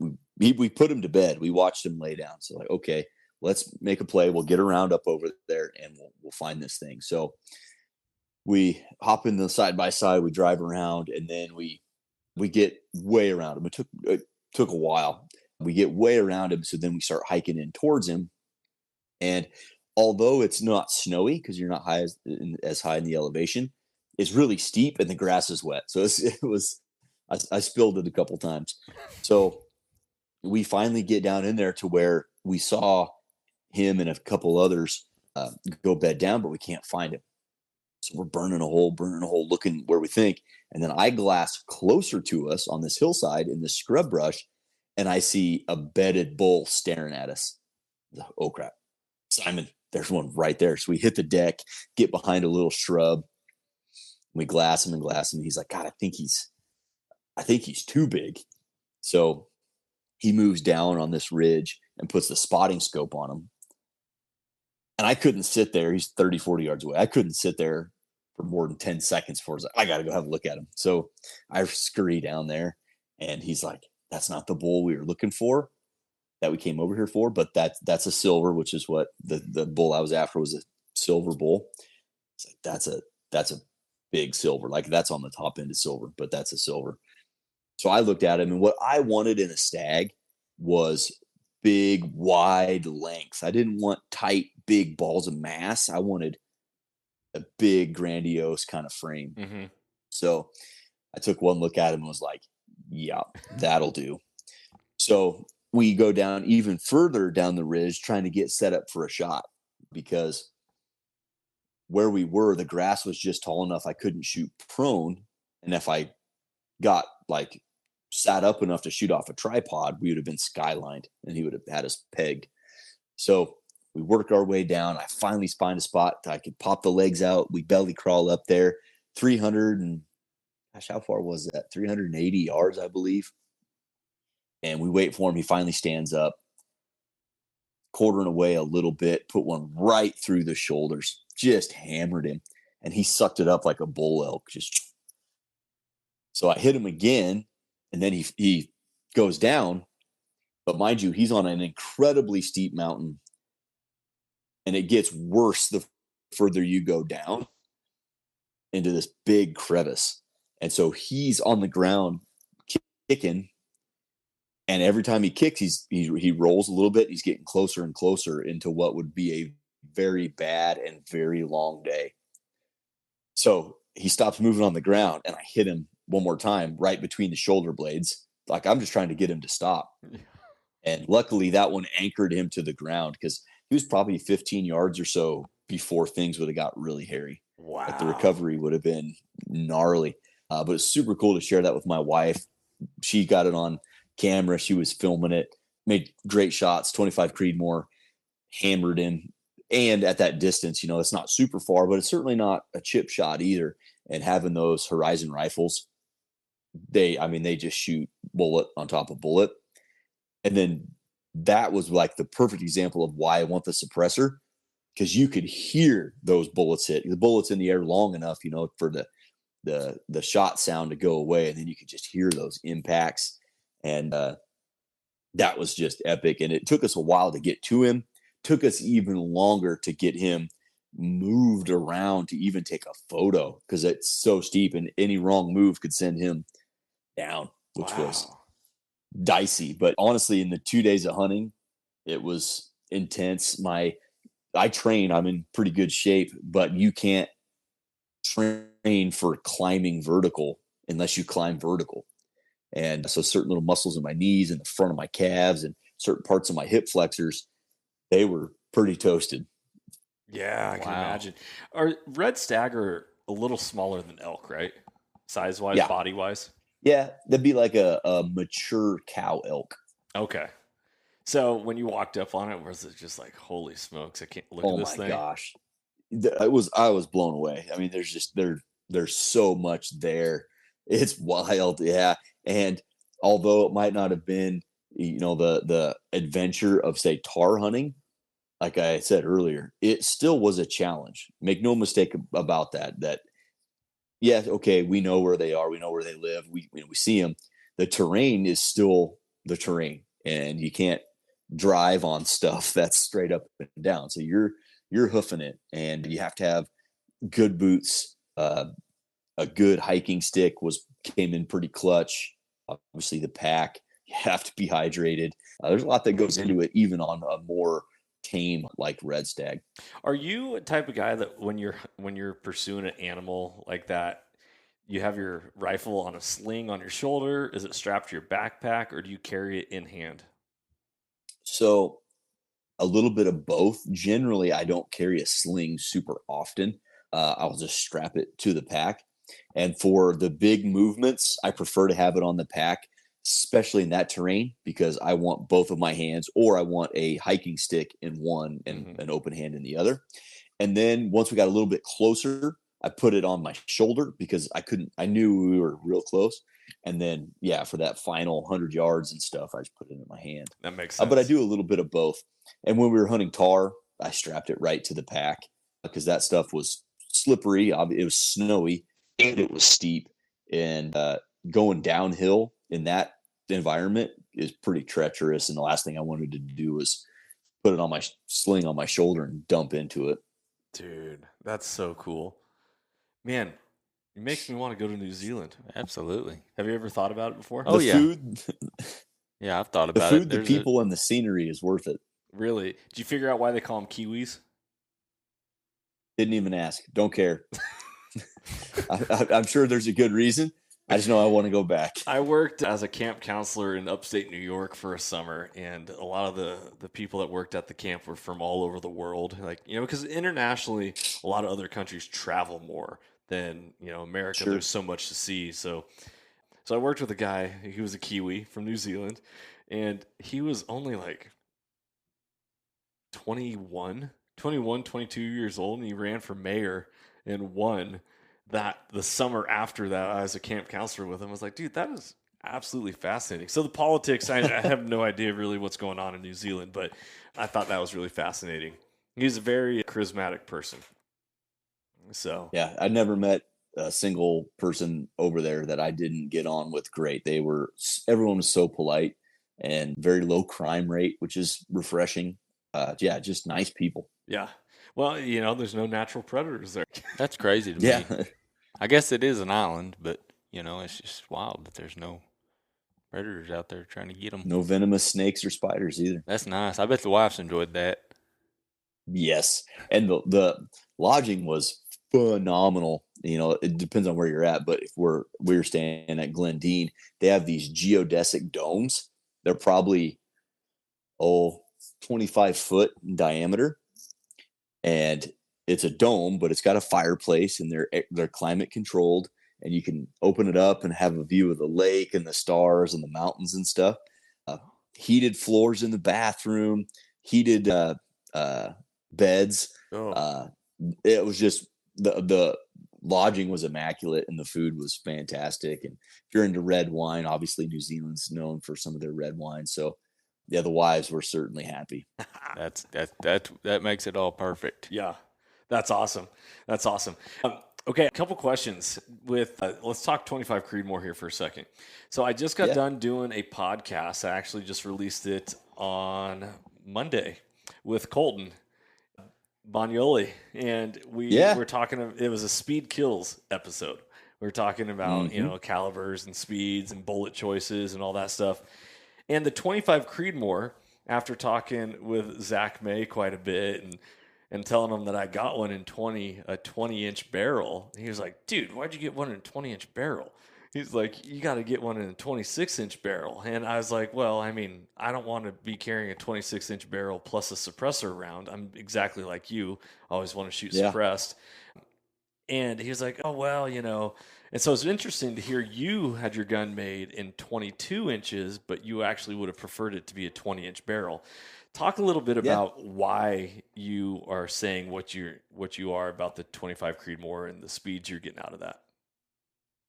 Speaker 2: put him to bed. We watched him lay down. So like, okay, let's make a play. We'll get around up over there and we'll find this thing. So we hop in the side by side, we drive around, and then we get way around him. It took a while. We get way around him. So then we start hiking in towards him. And although it's not snowy because you're not as high in the elevation, it's really steep and the grass is wet. So I spilled it a couple times. So we finally get down in there to where we saw him and a couple others go bed down, but we can't find him. So we're burning a hole, looking where we think. And then I glass closer to us on this hillside in the scrub brush, and I see a bedded bull staring at us. Oh, crap. Simon, there's one right there. So we hit the deck, get behind a little shrub. We glass him. He's like, God, I think he's too big. So he moves down on this ridge and puts the spotting scope on him. And I couldn't sit there. He's 30, 40 yards away. I couldn't sit there for more than 10 seconds before I got to go have a look at him. So I scurry down there, and he's like, that's not the bull we were looking for, that we came over here for, but that's a silver, which is what the bull I was after was, a silver bull. It's like, that's a big silver. Like, that's on the top end of silver, but that's a silver. So I looked at him, and what I wanted in a stag was big, wide length. I didn't want tight, big balls of mass. I wanted a big, grandiose kind of frame.
Speaker 1: Mm-hmm.
Speaker 2: So I took one look at him and was like, yeah, that'll do. So we go down even further down the ridge trying to get set up for a shot, because where we were, the grass was just tall enough I couldn't shoot prone. And if I got like sat up enough to shoot off a tripod, we would have been skylined and he would have had us pegged. So we work our way down. I finally find a spot I could pop the legs out. We belly crawl up there, 300 and gosh, how far was that? 380 yards, I believe. And we wait for him. He finally stands up, quartering away a little bit, put one right through the shoulders, just hammered him. And he sucked it up like a bull elk. So I hit him again, and then he goes down. But mind you, he's on an incredibly steep mountain. And it gets worse the further you go down into this big crevice. And so he's on the ground kicking. And every time he kicks, he rolls a little bit. He's getting closer and closer into what would be a very bad and very long day. So he stops moving on the ground, and I hit him one more time right between the shoulder blades. Like, I'm just trying to get him to stop. And luckily that one anchored him to the ground, because he was probably 15 yards or so before things would have got really hairy.
Speaker 1: Wow.
Speaker 2: Like, the recovery would have been gnarly. But it's super cool to share that with my wife. She got it on camera. She was filming it, made great shots, 25 Creedmoor, hammered him. And at that distance, you know, it's not super far, but it's certainly not a chip shot either. And having those Horizon rifles, they just shoot bullet on top of bullet. And then that was like the perfect example of why I want the suppressor, because you could hear those bullets hit. The bullets in the air long enough, you know, for the shot sound to go away. And then you could just hear those impacts. And that was just epic. And it took us a while to get to him. Took us even longer to get him moved around to even take a photo, because it's so steep and any wrong move could send him down, which was dicey. But honestly, in the 2 days of hunting, it was intense. I train, I'm in pretty good shape, but you can't train for climbing vertical unless you climb vertical. And so certain little muscles in my knees and the front of my calves and certain parts of my hip flexors, they were pretty toasted.
Speaker 1: Yeah, I can imagine. Red stag are a little smaller than elk, right? Size-wise,
Speaker 2: Yeah.
Speaker 1: body-wise?
Speaker 2: Yeah, that'd be like a mature cow elk.
Speaker 1: Okay. So when you walked up on it, was it just like, holy smokes, I can't look at this thing?
Speaker 2: Oh my gosh. I was blown away. I mean, there's so much there. It's wild. Yeah. And although it might not have been, you know, the adventure of, say, tar hunting, like I said earlier, it still was a challenge. Make no mistake about that. Yeah, okay, we know where they are. We know where they live. We see them. The terrain is still the terrain, and you can't drive on stuff that's straight up and down. So you're hoofing it, and you have to have good boots. A good hiking stick came in pretty clutch. Obviously, the pack. You have to be hydrated. There's a lot that goes into it, even on a more tame like red stag.
Speaker 1: Are you a type of guy that when you're pursuing an animal like that, you have your rifle on a sling on your shoulder? Is it strapped to your backpack, or do you carry it in hand?
Speaker 2: So a little bit of both. Generally, I don't carry a sling super often. I'll just strap it to the pack. And for the big movements, I prefer to have it on the pack, especially in that terrain, because I want both of my hands, or I want a hiking stick in one and an open hand in the other. And then once we got a little bit closer, I put it on my shoulder because I knew we were real close. And then, yeah, for that final 100 yards and stuff, I just put it in my hand.
Speaker 1: That makes sense.
Speaker 2: But I do a little bit of both. And when we were hunting tar, I strapped it right to the pack because that stuff was slippery. It was snowy and it was steep. And going downhill in that environment is pretty treacherous. And the last thing I wanted to do was put it on my sling on my shoulder and dump into it.
Speaker 1: Dude, that's so cool. Man, it makes me want to go to New Zealand.
Speaker 3: Absolutely.
Speaker 1: Have you ever thought about it before?
Speaker 3: Oh,
Speaker 2: The
Speaker 3: yeah.
Speaker 2: food,
Speaker 3: Yeah, I've thought about
Speaker 2: the
Speaker 3: it.
Speaker 2: food, the people, and the scenery is worth it.
Speaker 1: Really? Did you figure out why they call them Kiwis?
Speaker 2: Didn't even ask. Don't care. I'm sure there's a good reason, I just know I want to go back.
Speaker 1: I worked as a camp counselor in upstate New York for a summer, and a lot of the people that worked at the camp were from all over the world. Like, because internationally, a lot of other countries travel more than, America.
Speaker 2: Sure.
Speaker 1: There's so much to see. So I worked with a guy, he was a Kiwi from New Zealand, and he was only like 21, 22 years old, and he ran for mayor and won that the summer after that. I was a camp counselor with him. I was like, dude, that is absolutely fascinating. So the politics, I have no idea really what's going on in New Zealand, but I thought that was really fascinating. He's a very charismatic person. So
Speaker 2: yeah, I never met a single person over there that I didn't get on with great. Everyone was so polite and very low crime rate, which is refreshing. Yeah, just nice people.
Speaker 1: Yeah. Well, there's no natural predators there.
Speaker 3: That's crazy to
Speaker 2: Yeah.
Speaker 3: me. I guess it is an island, but it's just wild that there's no predators out there trying to get them.
Speaker 2: No venomous snakes or spiders either.
Speaker 3: That's nice. I bet the wives enjoyed that.
Speaker 2: Yes. And the lodging was phenomenal. It depends on where you're at, but if we're staying at Glendine, they have these geodesic domes. They're probably 25 foot in diameter, and it's a dome, but it's got a fireplace, and they're climate controlled, and you can open it up and have a view of the lake and the stars and the mountains and stuff. Heated floors in the bathroom, heated beds. It was just the lodging was immaculate, and the food was fantastic. And if you're into red wine, obviously New Zealand's known for some of their red wine. So yeah, the wives were certainly happy.
Speaker 3: That makes it all perfect.
Speaker 1: Yeah, that's awesome. That's awesome. Okay, a couple questions with let's talk 25 Creedmoor here for a second. So I just got done doing a podcast. I actually just released it on Monday with Colton Bagnoli, and we were talking. It was a speed kills episode. We were talking about calibers and speeds and bullet choices and all that stuff. And the 25 Creedmoor, after talking with Zach May quite a bit and telling him that I got one in a 20-inch barrel, he was like, dude, why'd you get one in a 20-inch barrel? He's like, you got to get one in a 26-inch barrel. And I was like, well, I mean, I don't want to be carrying a 26-inch barrel plus a suppressor around. I'm exactly like you. I always want to shoot suppressed. And he was like, oh, well, And so it's interesting to hear you had your gun made in 22 inches, but you actually would have preferred it to be a 20-inch barrel. Talk a little bit about why you are saying what you are about the 25 Creedmoor and the speeds you're getting out of that.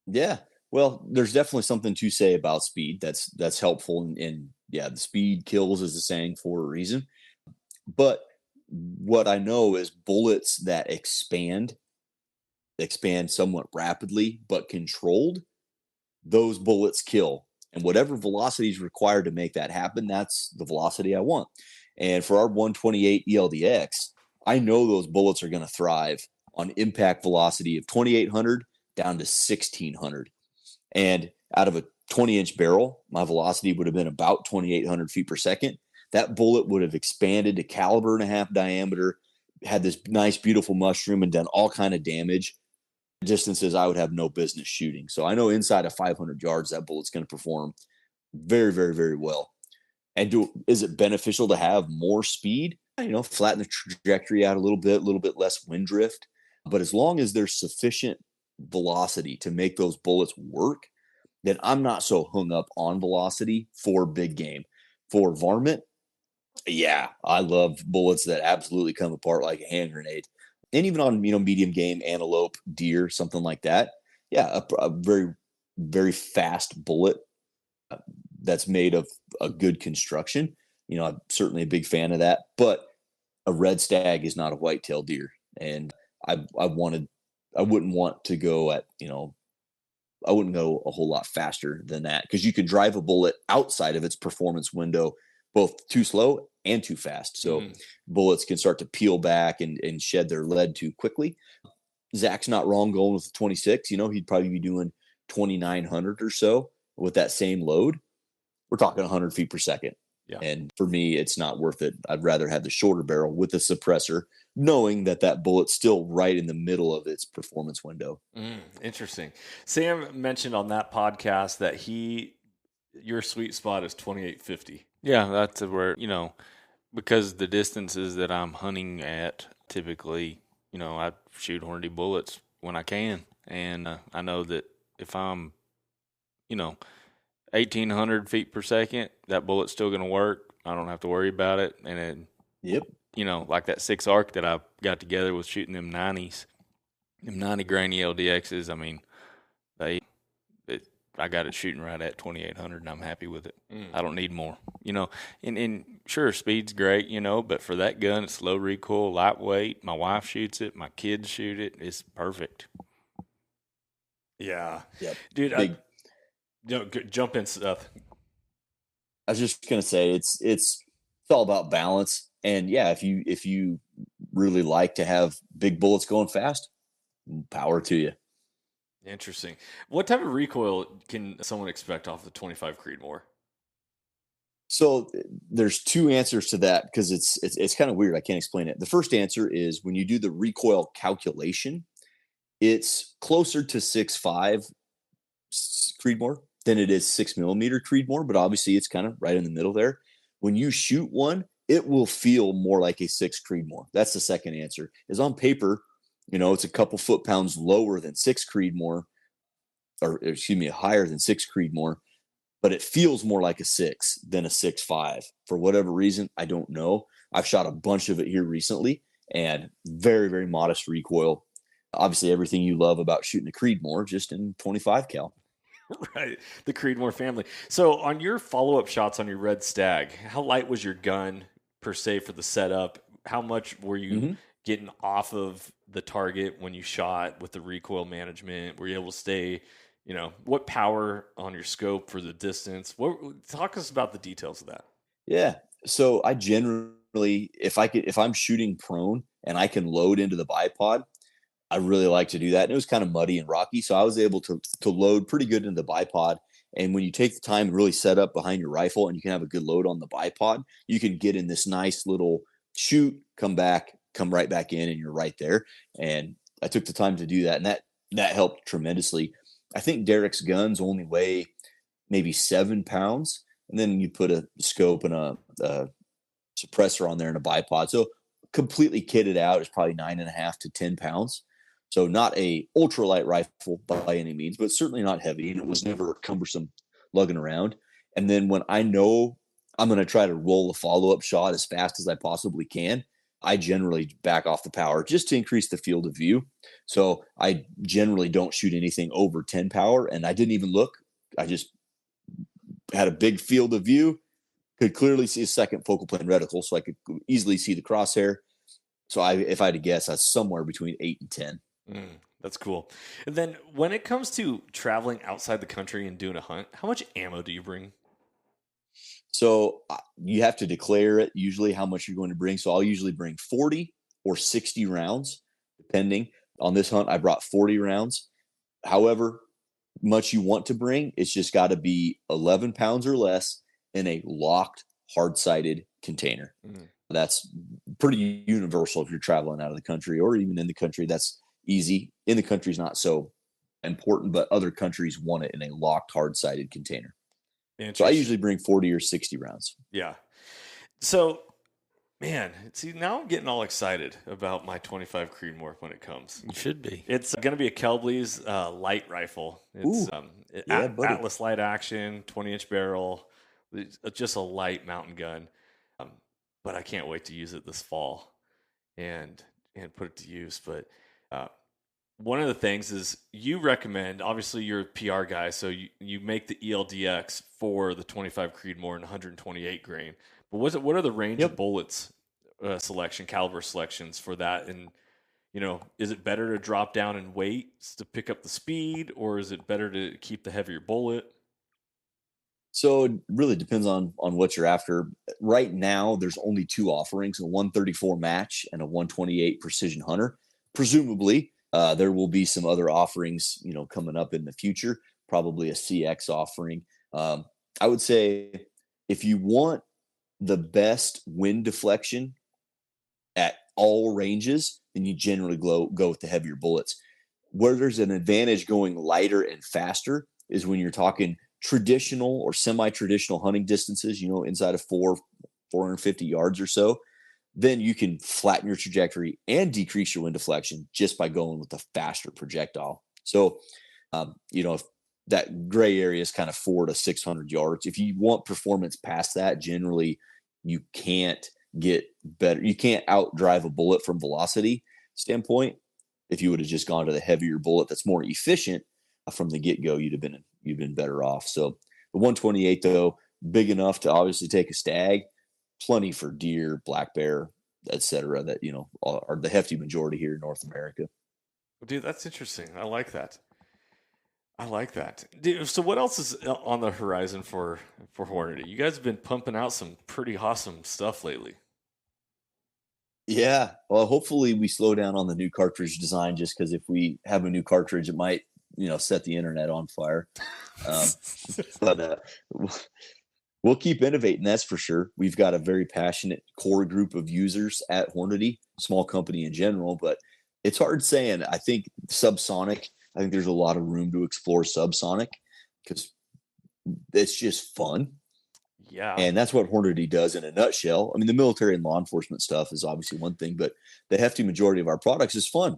Speaker 2: Yeah. Well, there's definitely something to say about speed. That's helpful. And the speed kills is the saying for a reason. But what I know is bullets that expand somewhat rapidly, but controlled, those bullets kill. And whatever velocity is required to make that happen, that's the velocity I want. And for our 128 ELDX, I know those bullets are going to thrive on impact velocity of 2,800 down to 1,600. And out of a 20-inch barrel, my velocity would have been about 2,800 feet per second. That bullet would have expanded to caliber and a half diameter, had this nice, beautiful mushroom, and done all kind of damage distances I would have no business shooting. So I know inside of 500 yards, that bullet's going to perform very, very, very well. And is it beneficial to have more speed? Flatten the trajectory out a little bit less wind drift. But as long as there's sufficient velocity to make those bullets work, then I'm not so hung up on velocity for big game. For varmint, I love bullets that absolutely come apart like a hand grenade. And even on, medium game, antelope, deer, something like that. Yeah, a very, very fast bullet that's made of a good construction. I'm certainly a big fan of that. But a red stag is not a whitetail deer. And I wouldn't want to go at, I wouldn't go a whole lot faster than that, because you could drive a bullet outside of its performance window, both too slow and too fast. So bullets can start to peel back and shed their lead too quickly. Zach's not wrong going with the 26. He'd probably be doing 2,900 or so with that same load. We're talking 100 feet per second.
Speaker 1: Yeah.
Speaker 2: And for me, it's not worth it. I'd rather have the shorter barrel with a suppressor, knowing that that bullet's still right in the middle of its performance window.
Speaker 1: Interesting. Sam mentioned on that podcast that your sweet spot is 2850.
Speaker 3: Yeah, that's where, because the distances that I'm hunting at, typically, I shoot Hornady bullets when I can. And I know that if I'm, 1,800 feet per second, that bullet's still going to work. I don't have to worry about it. And then,
Speaker 2: Yep.
Speaker 3: Like that 6 arc that I got together with shooting them 90s, them 90 grain ELDXs, I mean, I got it shooting right at 2,800, and I'm happy with it. I don't need more, And sure, speed's great, but for that gun, it's low recoil, lightweight. My wife shoots it. My kids shoot it. It's perfect.
Speaker 1: Yeah.
Speaker 2: Yep.
Speaker 1: Dude, jump in, Seth.
Speaker 2: I was just gonna say it's all about balance. And yeah, if you really like to have big bullets going fast, power to you.
Speaker 1: Interesting. What type of recoil can someone expect off the 25 Creedmoor?
Speaker 2: So there's two answers to that because it's kind of weird. I can't explain it. The first answer is when you do the recoil calculation, it's closer to 6.5 Creedmoor than it is 6mm Creedmoor, but obviously it's kind of right in the middle there. When you shoot one, it will feel more like a 6 Creedmoor. That's the second answer. Is on paper, it's a couple foot-pounds lower than 6 Creedmoor, or excuse me, higher than 6 Creedmoor, but it feels more like a 6 than a 6.5. For whatever reason, I don't know. I've shot a bunch of it here recently, and very, very modest recoil. Obviously, everything you love about shooting a Creedmoor, just in 25 cal.
Speaker 1: Right, the Creedmoor family. So on your follow-up shots on your Red Stag, how light was your gun per se for the setup? How much were you getting off of the target when you shot with the recoil management? Were you able to stay, what power on your scope for the distance? Talk to us about the details of that.
Speaker 2: Yeah. So I generally, if I'm shooting prone and I can load into the bipod, I really like to do that. And it was kind of muddy and rocky. So I was able to load pretty good into the bipod. And when you take the time and really set up behind your rifle and you can have a good load on the bipod, you can get in this nice little shoot, come back, come right back in, and you're right there. And I took the time to do that. And that helped tremendously. I think Derek's guns only weigh maybe 7 pounds. And then you put a scope and a suppressor on there and a bipod. So completely kitted out is probably 9.5 to 10 pounds. So not a ultralight rifle by any means, but certainly not heavy. And it was never cumbersome lugging around. And then when I know I'm going to try to roll a follow-up shot as fast as I possibly can, I generally back off the power just to increase the field of view. So I generally don't shoot anything over 10 power. And I didn't even look. I just had a big field of view, could clearly see a second focal plane reticle, so I could easily see the crosshair. So if I had to guess, that's somewhere between 8 and 10.
Speaker 1: That's cool. And then when it comes to traveling outside the country and doing a hunt, how much ammo do you bring?
Speaker 2: So you have to declare it usually how much you're going to bring. So I'll usually bring 40 or 60 rounds, depending. On this hunt, I brought 40 rounds. However much you want to bring, it's just got to be 11 pounds or less in a locked, hard-sided container. That's pretty universal if you're traveling out of the country or even in the country. That's easy. In the country is not so important, but other countries want it in a locked, hard-sided container. So I usually bring 40 or 60 rounds.
Speaker 1: Yeah. So, man, see, now I'm getting all excited about my 25 Creedmoor when it comes.
Speaker 3: It should be.
Speaker 1: It's going to be a Kelbly'S light rifle. It's Atlas light action, 20-inch barrel. It's just a light mountain gun. But I can't wait to use it this fall and put it to use. But one of the things is you recommend, obviously you're a PR guy, so you make the ELDX for the 25 Creedmoor and 128 grain. But what are the range of bullets caliber selections for that? And, is it better to drop down in weight to pick up the speed, or is it better to keep the heavier bullet?
Speaker 2: So it really depends on what you're after. Right now, there's only 2 offerings, a 134 match and a 128 precision hunter. Presumably, there will be some other offerings, coming up in the future, probably a CX offering. I would say if you want the best wind deflection at all ranges, then you generally go with the heavier bullets. Where there's an advantage going lighter and faster is when you're talking traditional or semi-traditional hunting distances, inside of 450 yards or so. Then you can flatten your trajectory and decrease your wind deflection just by going with the faster projectile. So, if that gray area is kind of 400 to 600 yards. If you want performance past that, generally you can't get better. You can't outdrive a bullet from velocity standpoint. If you would have just gone to the heavier bullet that's more efficient from the get-go, you'd been better off. So the 128 though, big enough to obviously take a stag, plenty for deer, black bear, etc. That are the hefty majority here in North America.
Speaker 1: Dude, that's interesting. I like that. Dude, so what else is on the horizon for Hornady? You guys have been pumping out some pretty awesome stuff lately.
Speaker 2: Yeah. Well, hopefully we slow down on the new cartridge design, just because if we have a new cartridge, it might, set the internet on fire. But we'll keep innovating, that's for sure. We've got a very passionate core group of users at Hornady, small company in general, but it's hard saying. I think subsonic, I think there's a lot of room to explore subsonic because it's just fun.
Speaker 1: Yeah.
Speaker 2: And that's what Hornady does in a nutshell. I mean, the military and law enforcement stuff is obviously one thing, but the hefty majority of our products is fun.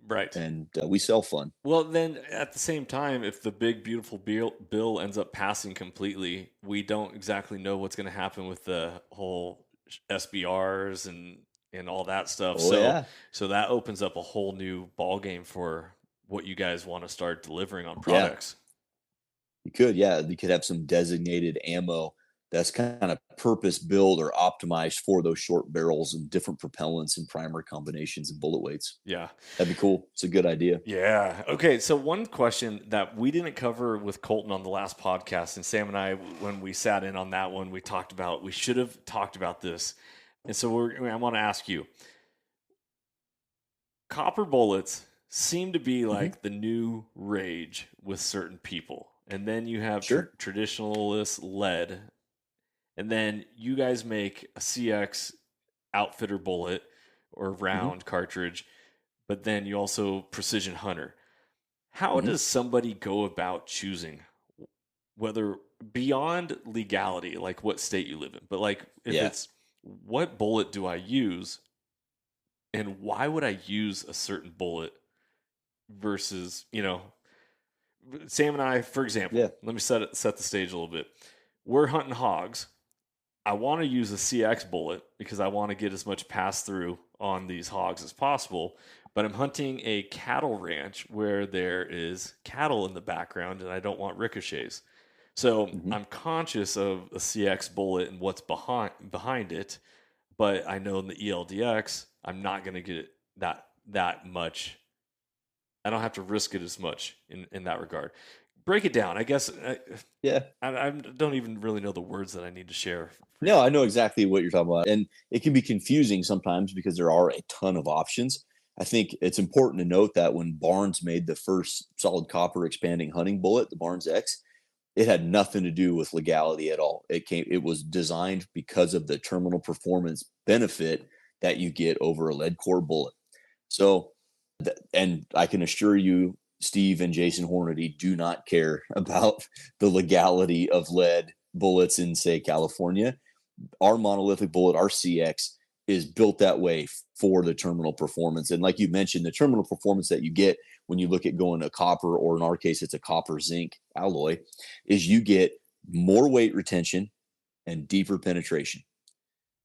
Speaker 1: Right.
Speaker 2: And we sell fun.
Speaker 1: Well, then at the same time, if the big, beautiful bill ends up passing completely, we don't exactly know what's going to happen with the whole SBRs and all that stuff. So that opens up a whole new ball game for what you guys want to start delivering on products.
Speaker 2: Yeah. You could, you could have some designated ammo that's kind of purpose built or optimized for those short barrels and different propellants and primer combinations and bullet weights.
Speaker 1: Yeah.
Speaker 2: That'd be cool. It's a good idea.
Speaker 1: Yeah. Okay. So one question that we didn't cover with Colton on the last podcast, and Sam and I, when we sat in on that one, we should have talked about this. And so I want to ask you, copper bullets seem to be like the new rage with certain people. And then you have traditionalist lead. And then you guys make a CX outfitter bullet or round cartridge, but then you also precision hunter. How does somebody go about choosing, whether beyond legality, like what state you live in, but like if it's what bullet do I use and why would I use a certain bullet versus, Sam and I, for example, let me set the stage a little bit. We're hunting hogs. I want to use a CX bullet because I want to get as much pass through on these hogs as possible. But I'm hunting a cattle ranch where there is cattle in the background and I don't want ricochets. So I'm conscious of a CX bullet and what's behind it. But I know in the ELDX, I'm not going to get it that much. I don't have to risk it as much in that regard. Break it down. I guess. I don't even really know the words that I need to share.
Speaker 2: No, I know exactly what you're talking about. And it can be confusing sometimes because there are a ton of options. I think it's important to note that when Barnes made the first solid copper expanding hunting bullet, the Barnes X, it had nothing to do with legality at all. It was designed because of the terminal performance benefit that you get over a lead core bullet. So, and I can assure you, Steve and Jason Hornady do not care about the legality of lead bullets in, say, California. Our monolithic bullet, our CX, is built that way for the terminal performance. And like you mentioned, the terminal performance that you get when you look at going to copper, or in our case, it's a copper zinc alloy, is you get more weight retention and deeper penetration.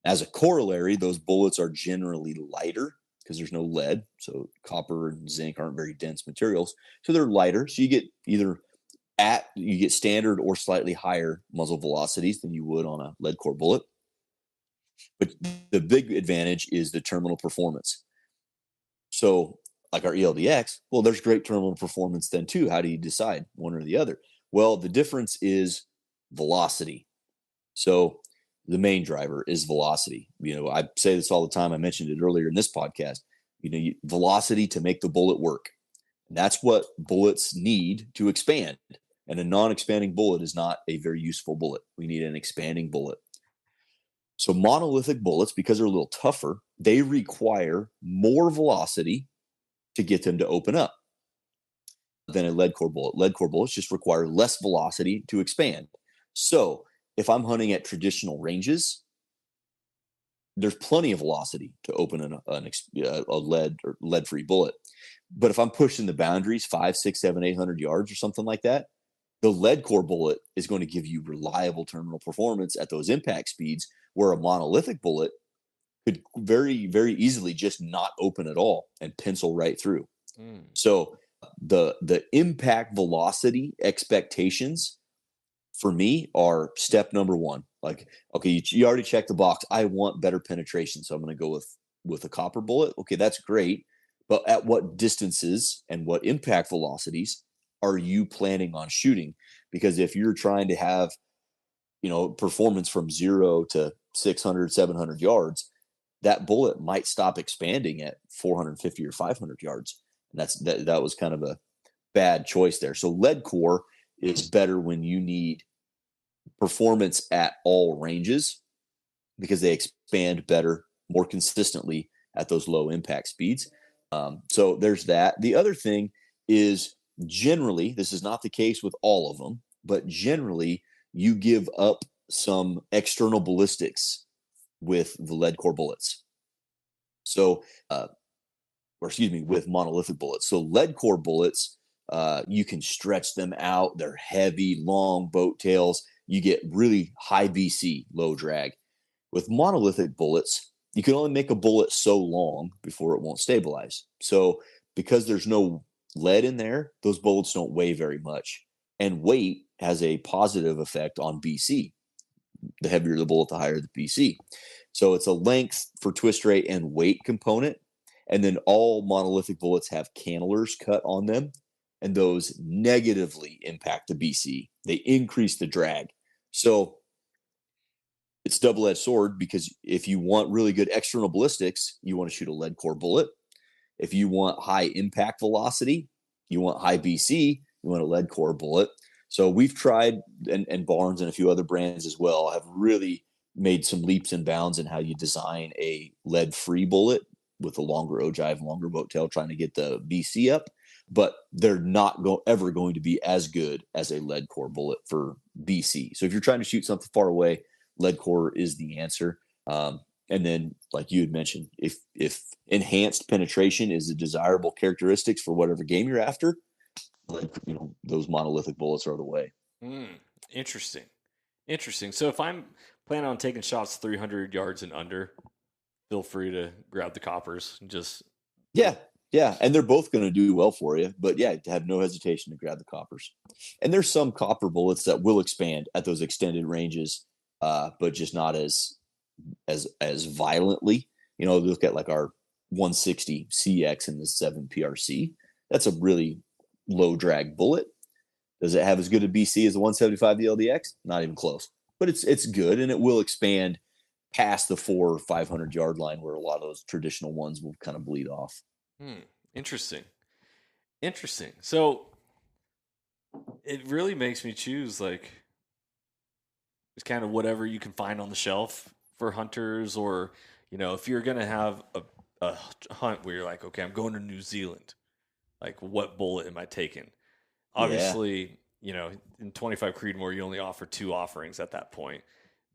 Speaker 2: As a corollary, those bullets are generally lighter because there's no lead. So copper and zinc aren't very dense materials. So they're lighter. So you get you get standard or slightly higher muzzle velocities than you would on a lead core bullet. But the big advantage is the terminal performance. So like our ELDX, well, there's great terminal performance then too. How do you decide one or the other? Well, the difference is velocity. So the main driver is velocity. I say this all the time. I mentioned it earlier in this podcast. Velocity to make the bullet work. And that's what bullets need to expand. And a non-expanding bullet is not a very useful bullet. We need an expanding bullet. So monolithic bullets, because they're a little tougher, they require more velocity to get them to open up than a lead core bullet. Lead core bullets just require less velocity to expand. So if I'm hunting at traditional ranges, there's plenty of velocity to open a lead or lead-free bullet. But if I'm pushing the boundaries 5, 6, 7, 800 yards or something like that, the lead core bullet is going to give you reliable terminal performance at those impact speeds, where a monolithic bullet could very, very easily just not open at all and pencil right through. So the impact velocity expectations for me are step number one. Like, okay, you already checked the box. I want better penetration, so I'm going to go with a copper bullet. Okay, that's great. But at what distances and what impact velocities are you planning on shooting? Because if you're trying to have, performance from 0 to 600, 700 yards, that bullet might stop expanding at 450 or 500 yards. And that was kind of a bad choice there. So lead core is better when you need performance at all ranges, because they expand better, more consistently at those low impact speeds. So there's that. The other thing is, generally, this is not the case with all of them, but generally you give up some external ballistics with the lead core bullets. So, with monolithic bullets. So lead core bullets, you can stretch them out. They're heavy, long boat tails. You get really high BC, low drag. With monolithic bullets, you can only make a bullet so long before it won't stabilize. So because there's no lead in there, those bullets don't weigh very much. And weight has a positive effect on BC. The heavier the bullet, the higher the BC. So it's a length for twist rate and weight component. And then all monolithic bullets have cannelers cut on them, and those negatively impact the BC. They increase the drag. So it's double-edged sword, because if you want really good external ballistics, you want to shoot a lead core bullet. If you want high impact velocity, you want high BC, you want a lead core bullet. So we've tried, and Barnes and a few other brands as well have really made some leaps and bounds in how you design a lead-free bullet with a longer ogive, longer boat tail, trying to get the BC up. But they're not ever going to be as good as a lead core bullet for BC. So if you're trying to shoot something far away, lead core is the answer. And then, like you had mentioned, if enhanced penetration is a desirable characteristics for whatever game you're after, those monolithic bullets are the way.
Speaker 1: Interesting. So if I'm planning on taking shots 300 yards and under, feel free to grab the coppers.
Speaker 2: Yeah, and they're both going to do well for you. But yeah, have no hesitation to grab the coppers. And there's some copper bullets that will expand at those extended ranges, but just not as violently. Look at like our 160 CX and the 7 PRC. That's a really low drag bullet. Does it have as good a BC as the 175 LDX? Not even close. But it's good, and it will expand past the 400 or 500 yard line, where a lot of those traditional ones will kind of bleed off.
Speaker 1: Interesting. So it really makes me choose, like, it's kind of whatever you can find on the shelf for hunters, or if you're gonna have a hunt where you're like, okay, I'm going to New Zealand, like, what bullet am I taking? Obviously, in 25 Creedmoor, you only offer 2 offerings at that point.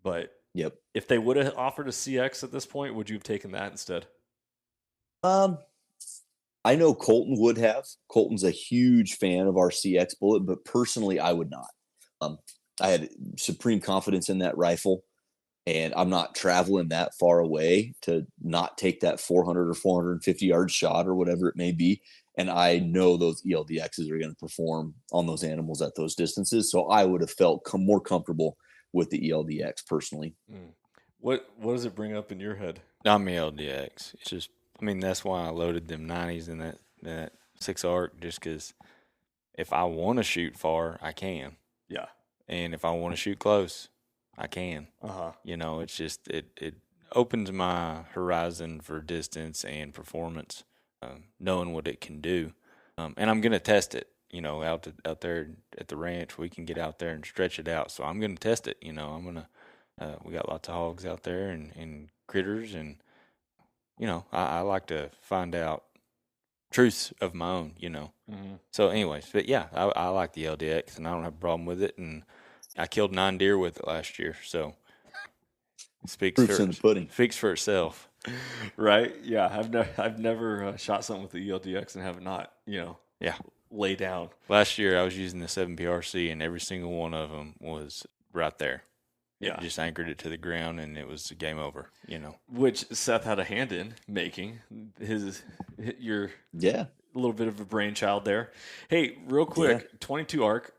Speaker 1: But
Speaker 2: yep,
Speaker 1: if they would have offered a CX at this point, would you have taken that instead?
Speaker 2: I know Colton would have. Colton's a huge fan of our CX bullet, but personally, I would not. I had supreme confidence in that rifle, and I'm not traveling that far away to not take that 400 or 450 yard shot or whatever it may be. And I know those ELDXs are going to perform on those animals at those distances. So I would have felt more comfortable with the ELDX personally.
Speaker 1: What does it bring up in your head?
Speaker 3: I'm ELDX. It's just, that's why I loaded them 90s in that 6 arc, just because if I want to shoot far, I can.
Speaker 1: Yeah.
Speaker 3: And if I want to shoot close, I can. It's just, it opens my horizon for distance and performance, knowing what it can do. And I'm going to test it, out there at the ranch. We can get out there and stretch it out. So I'm going to test it. I'm going to We got lots of hogs out there and critters, and I like to find out truths of my own.
Speaker 1: Mm-hmm.
Speaker 3: So, anyways, but yeah, I like the LDX, and I don't have a problem with it. And I killed 9 deer with it last year, so
Speaker 2: Proof's in the pudding.
Speaker 3: speaks for itself.
Speaker 1: Right? Yeah, I've never shot something with the ELDX and have not,
Speaker 3: Yeah.
Speaker 1: lay down.
Speaker 3: Last year, I was using the 7PRC, and every single one of them was right there.
Speaker 1: Yeah.
Speaker 3: Just anchored it to the ground, and it was game over.
Speaker 1: Which Seth had a hand in making your
Speaker 2: Yeah.
Speaker 1: a little bit of a brainchild there. Hey, real quick, 22 arc,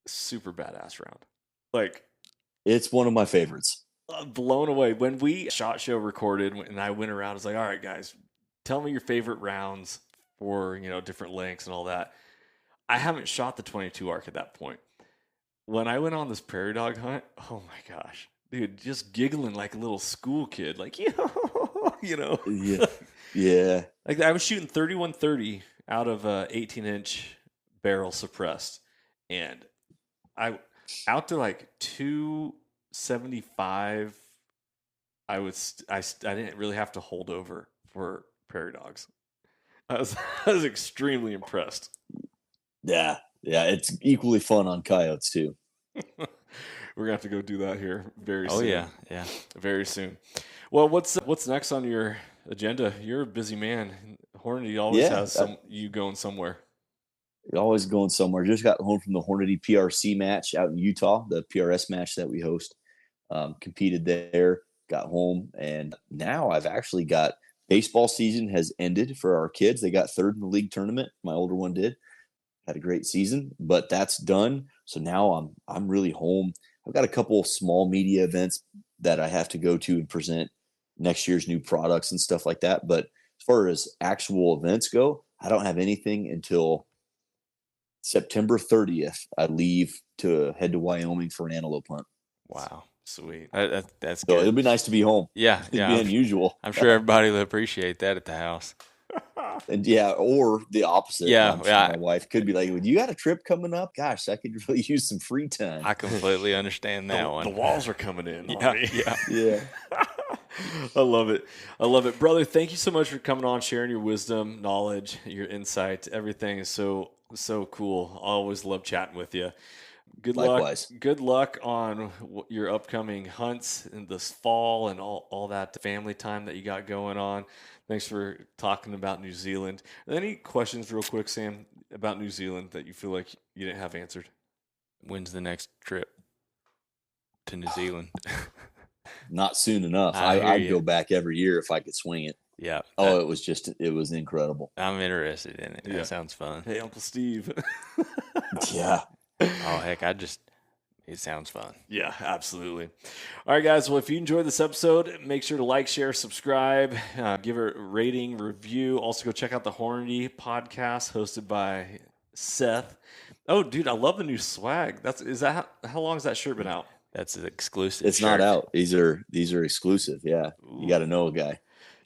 Speaker 1: super badass round. Like,
Speaker 2: It's one of my favorites.
Speaker 1: blown away. When we SHOT Show recorded and I went around, I was like, all right, guys, tell me your favorite rounds for, different lengths and all that. I haven't shot the 22 arc at that point. When I went on this prairie dog hunt, oh my gosh, dude, just giggling like a little school kid, like,
Speaker 2: Yeah. Yeah.
Speaker 1: Like I was shooting 31-30 out of a 18-inch barrel suppressed, and I out to like 275. I didn't really have to hold over for prairie dogs. I was extremely impressed.
Speaker 2: Yeah. Yeah. It's equally fun on coyotes too.
Speaker 1: We're gonna have to go do that here very soon.
Speaker 3: Oh yeah,
Speaker 1: Very soon. Well, what's next on your agenda? You're a busy man. Hornady always has you going somewhere.
Speaker 2: Always going somewhere. Just got home from the Hornady PRC match out in Utah, the PRS match that we host. Competed there, got home, and now I've actually got baseball season has ended for our kids. They got third in the league tournament. My older one did. Had a great season, but that's done. So now I'm really home. I've got a couple of small media events that I have to go to and present next year's new products and stuff like that. But as far as actual events go, I don't have anything until September 30th. I leave to head to Wyoming for an antelope hunt.
Speaker 3: Wow,
Speaker 1: Sweet.
Speaker 3: that's
Speaker 2: So
Speaker 3: good.
Speaker 2: it'll be nice to be home.
Speaker 3: Yeah,
Speaker 2: It'd be unusual.
Speaker 3: I'm sure everybody will appreciate that at the house.
Speaker 2: And or the opposite.
Speaker 3: Yeah,
Speaker 2: I'm sure my wife could be like, well, you got a trip coming up? Gosh, I could really use some free time.
Speaker 3: I completely understand that one.
Speaker 1: The walls are coming in.
Speaker 2: Yeah.
Speaker 1: I love it. Brother, thank you so much for coming on, sharing your wisdom, knowledge, your insight. Everything is so cool. I always love chatting with you.
Speaker 2: Likewise.
Speaker 1: Good luck on your upcoming hunts in this fall and all that family time that you got going on. Thanks for talking about New Zealand. Are there any questions real quick, Sam, about New Zealand that you feel like you didn't have answered?
Speaker 3: When's the next trip to New Zealand?
Speaker 2: Not soon enough.
Speaker 3: I hear
Speaker 2: I'd
Speaker 3: you.
Speaker 2: go back every year if I could swing it.
Speaker 3: Yeah.
Speaker 2: Oh, it was incredible.
Speaker 3: I'm interested in it.
Speaker 1: Yeah.
Speaker 3: That sounds fun.
Speaker 1: Hey, Uncle Steve.
Speaker 2: Yeah.
Speaker 3: Oh, heck, it sounds fun.
Speaker 1: Yeah, absolutely. All right, guys. Well, if you enjoyed this episode, make sure to like, share, subscribe, give it a rating, review. Also, go check out the Hornady Podcast hosted by Seth. Oh, dude, I love the new swag. How long has that shirt been out?
Speaker 3: That's an exclusive.
Speaker 2: It's
Speaker 3: shirt.
Speaker 2: not out. These are exclusive. Yeah. You got to know a guy.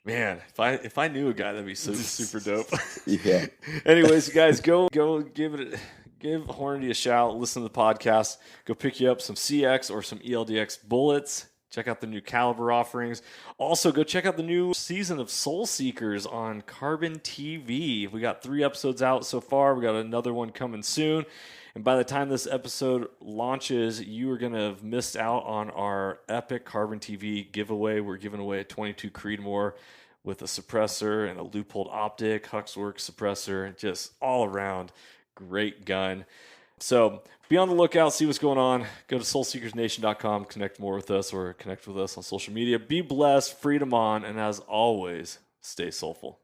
Speaker 1: Man, if I knew a guy, that'd be so super dope.
Speaker 2: Yeah.
Speaker 1: Anyways, guys, go give Hornady a shout. Listen to the podcast. Go pick you up some CX or some ELDX bullets. Check out the new caliber offerings. Also, go check out the new season of Soul Seekers on Carbon TV. We got 3 episodes out so far. We got another one coming soon. And by the time this episode launches, you are going to have missed out on our epic Carbon TV giveaway. We're giving away a 22 Creedmoor with a suppressor and a loopholed optic, Huxworks suppressor, just all around great gun. So be on the lookout, see what's going on. Go to soulseekersnation.com, connect more with us, or connect with us on social media. Be blessed, freedom on, and as always, stay soulful.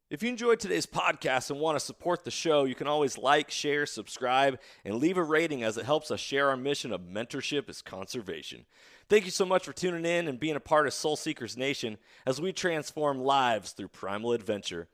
Speaker 1: If you enjoyed today's podcast and want to support the show, you can always like, share, subscribe, and leave a rating as it helps us share our mission of mentorship is conservation. Thank you so much for tuning in and being a part of Soul Seekers Nation as we transform lives through primal adventure.